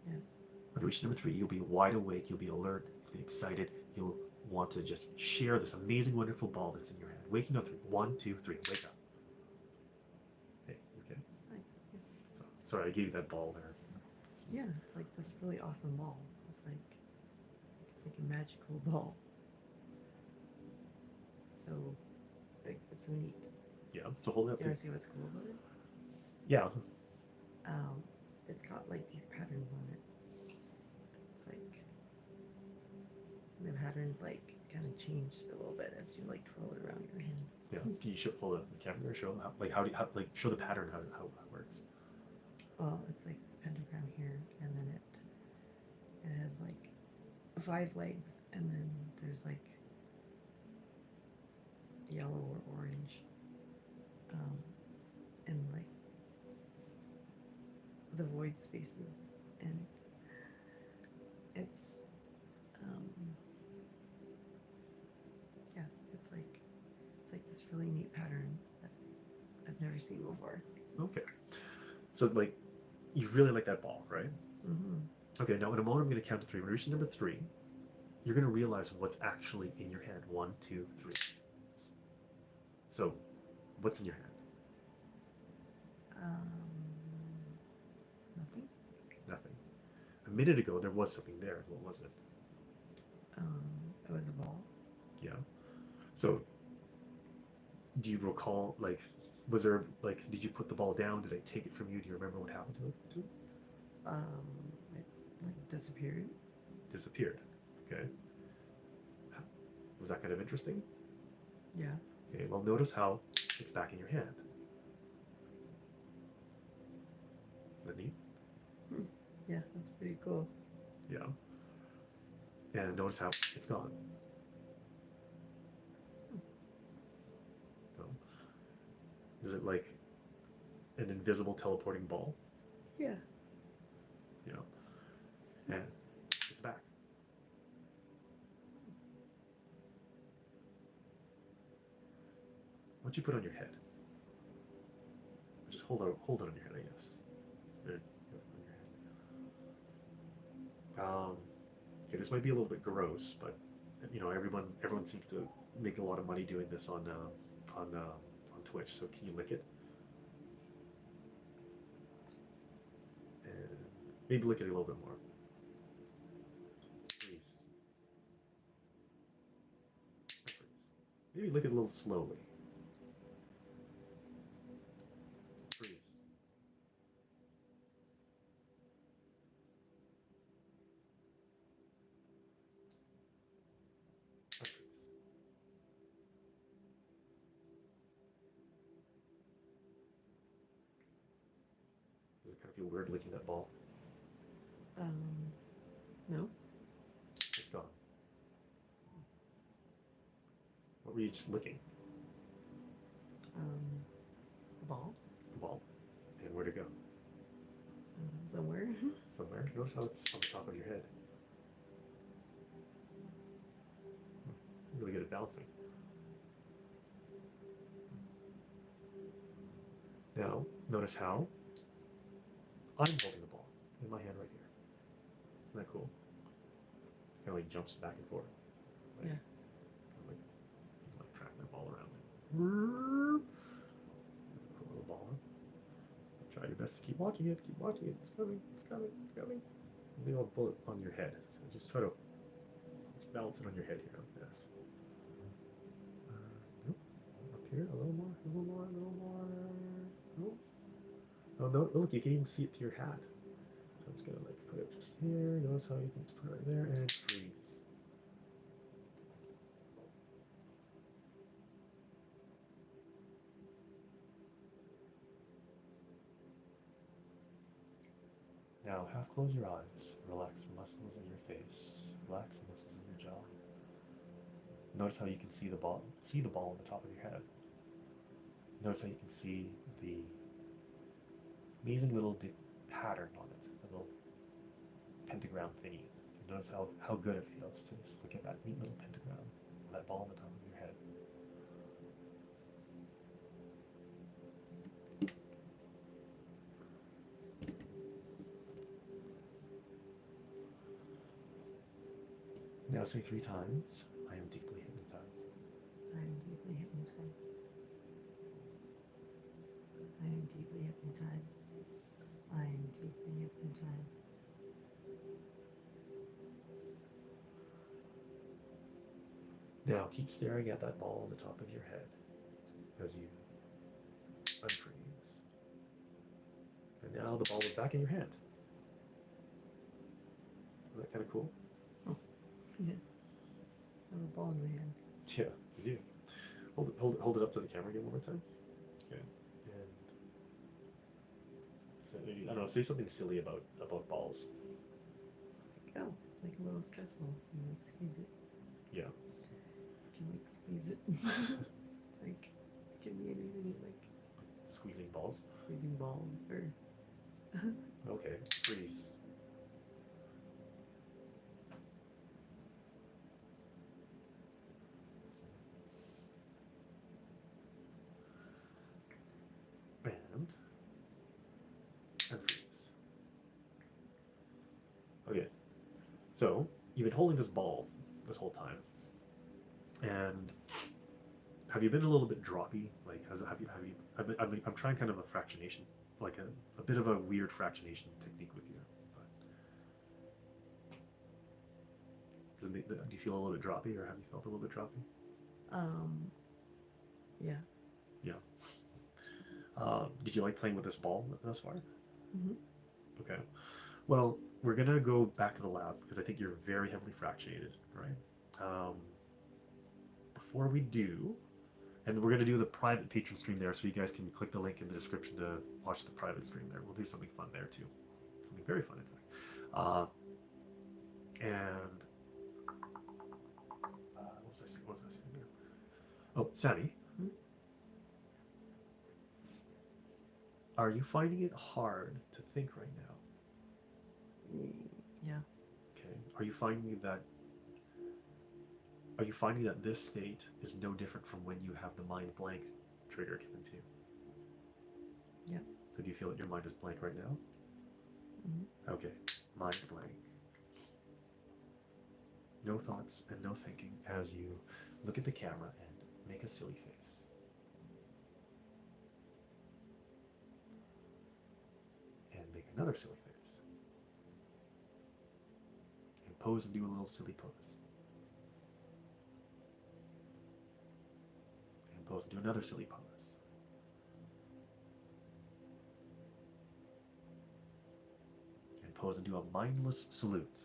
Yes. When you reach number 3, you'll be wide awake, you'll be alert, you'll be excited, you'll want to just share this amazing, wonderful ball that's in your hand. Waking up 3. 1, 2, 3. Wake up. Hey, you okay? Hi. So, sorry, I gave you that ball there. Yeah, it's like this really awesome ball. It's like a magical ball. So, like, it's so neat. Yeah, so hold it up. You want to see what's cool about it? Yeah. It's got like these patterns on it. It's like the patterns like kind of change a little bit as you like twirl it around your hand. Yeah, you should hold up the camera, show how, like show the pattern how it works. Well, it's like this pentagram here, and then it has like 5 legs, and then there's like yellow or orange, and like the void spaces, and it's yeah, it's like this really neat pattern that I've never seen before. Okay. So like, you really like that ball, right? Mm-hmm. Okay, now in a moment I'm going to count to 3. When we reach number 3, you're going to realize what's actually in your hand. 1, 2, 3. So, what's in your hand? Nothing. Nothing. A minute ago, there was something there. What was it? It was a ball. Yeah. So, do you recall, like, was there, like, did you put the ball down? Did I take it from you? Do you remember what happened to it? It like disappeared. Disappeared. Okay. Was that kind of interesting? Yeah. Okay, well, notice how it's back in your hand. Isn't that neat? Yeah, that's pretty cool. Yeah. And notice how it's gone. So, is it like an invisible teleporting ball? Yeah. You know, and it's back. What you put on your head? Just hold it on your head, I guess. There, on your head. Okay, this might be a little bit gross, but you know, everyone seems to make a lot of money doing this on Twitch. So can you lick it? And maybe lick it a little bit more. Please. Maybe lick it a little slowly. Freeze. Freeze. Does it kind of feel weird licking that ball? No. It's gone. What were you just licking? A ball. The ball. And where'd it go? Somewhere. Somewhere. Notice how it's on the top of your head. Really good at balancing. Now, notice how I'm holding the ball in my hand right here. Isn't that cool? Kind of like jumps back and forth. Like, Yeah. Kind of like tracking the ball around. Cool little ball. Try your best to keep watching it. Keep watching it. It's coming. It's coming. It's coming. Maybe I'll pull it on your head. So just try to balance it on your head here like this. Nope. Up here, a little more, a little more, a little more. Nope. Oh no! Look, you can even see it to your hat. So I'm just gonna like put it just here. Notice how you can just put it right there and freeze. Now, half close your eyes. Relax the muscles in your face. Relax the muscles in your jaw. Notice how you can see the ball. See the ball on the top of your head. Notice how you can see the amazing little pattern on it, a little pentagram thingy. And notice how good it feels to just look at that neat little pentagram, that ball on the top of your head. Now say 3 times, I am deeply hypnotized. I am deeply hypnotized. I am deeply hypnotized. I am deeply hypnotized. Now keep staring at that ball on the top of your head as you unfreeze. And now the ball is back in your hand. Isn't that kind of cool? Yeah. I have a ball in my hand. Yeah, you do. Hold it up to the camera again one more time. Okay. And so, I don't know, say something silly about balls. Like, oh, it's like a little stress ball. You like squeeze it. Yeah. You can like squeeze it. It's like, it can be anything, like Squeezing balls. squeezing balls or Okay. Freeze. And freeze. Okay. So you've been holding this ball this whole time, and have you been a little bit droppy? Like, I'm trying kind of a fractionation like a bit of a weird fractionation technique with you. But do you feel a little bit droppy, or have you felt a little bit droppy? Yeah. Yeah. Did you like playing with this ball thus far? Mm-hmm. Okay. Well, we're gonna go back to the lab because I think you're very heavily fractionated, right? Before we do, and we're gonna do the private patron stream there, so you guys can click the link in the description to watch the private stream there. We'll do something fun there too, something very fun in fact. And what was I saying? What was I saying here? Oh, Sammy. Hmm? Are you finding it hard to think right now? Yeah. Okay. Are you finding that this state is no different from when you have the mind blank trigger given to you? Yeah. So do you feel that your mind is blank right now? Mm-hmm. Okay. Mind blank. No thoughts and no thinking as you look at the camera and make a silly face. And make another silly face. And pose and do a little silly pose. And pose and do another silly pose. And pose and do a mindless salute.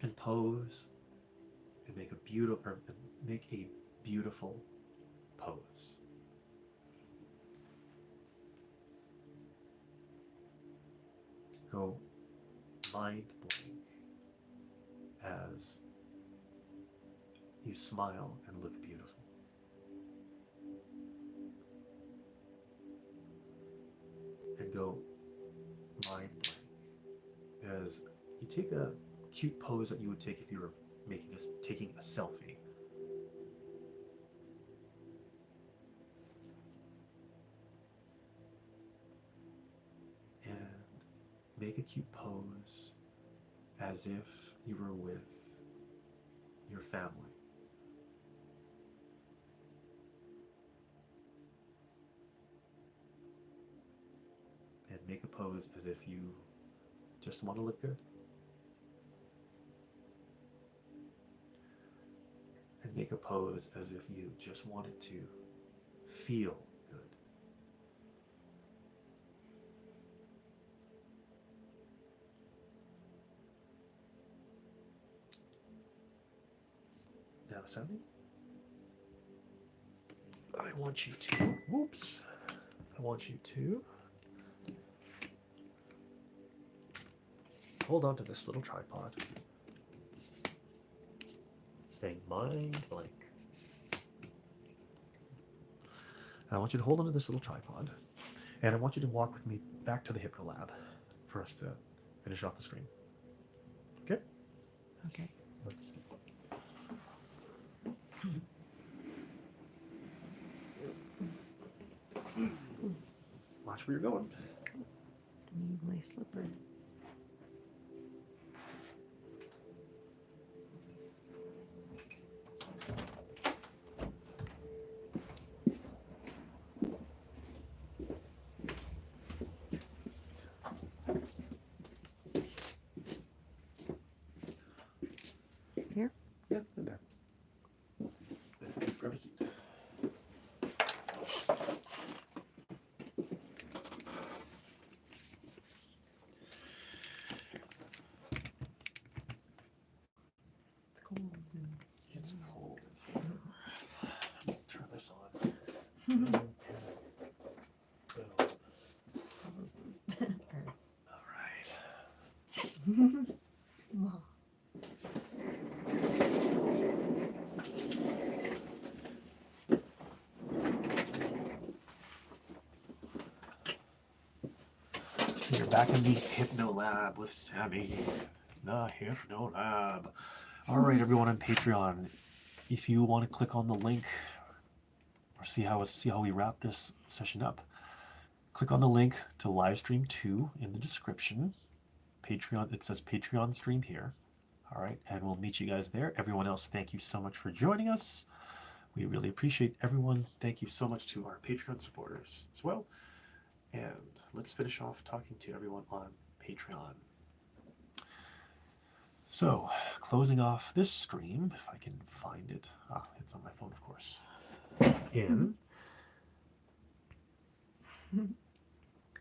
And pose and make a beautiful pose. Go mind blank as you smile and look beautiful. And go mind blank as you take a cute pose that you would take if you were taking a selfie. And make a cute pose as if you were with your family. And make a pose as if you just want to look good. And make a pose as if you just wanted to feel good. Now, Sammy, I want you to hold on to this little tripod. Staying mind blank. I want you to hold onto this little tripod, and I want you to walk with me back to the Hypno Lab for us to finish off the stream. Okay? Okay. Let's see. Watch where you're going. I need my slipper. Here? Yeah, in there. Grab a seat. It's cold. It's cold. Turn this on. Boom. Close this down. All right. Small. You're back in the Hypno Lab with Sammy. The Hypno Lab. All right, everyone on Patreon, if you want to click on the link or see how we wrap this session up, click on the link to Livestream 2 in the description. Patreon, it says Patreon stream here. All right, and we'll meet you guys there. Everyone else, thank you so much for joining us. We really appreciate everyone. Thank you so much to our Patreon supporters as well. And let's finish off talking to everyone on Patreon. So, closing off this stream, if I can find it. It's on my phone, of course.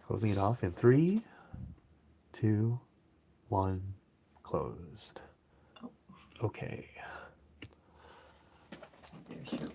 Closing it off in 3, 2, 1, closed. Okay. There's your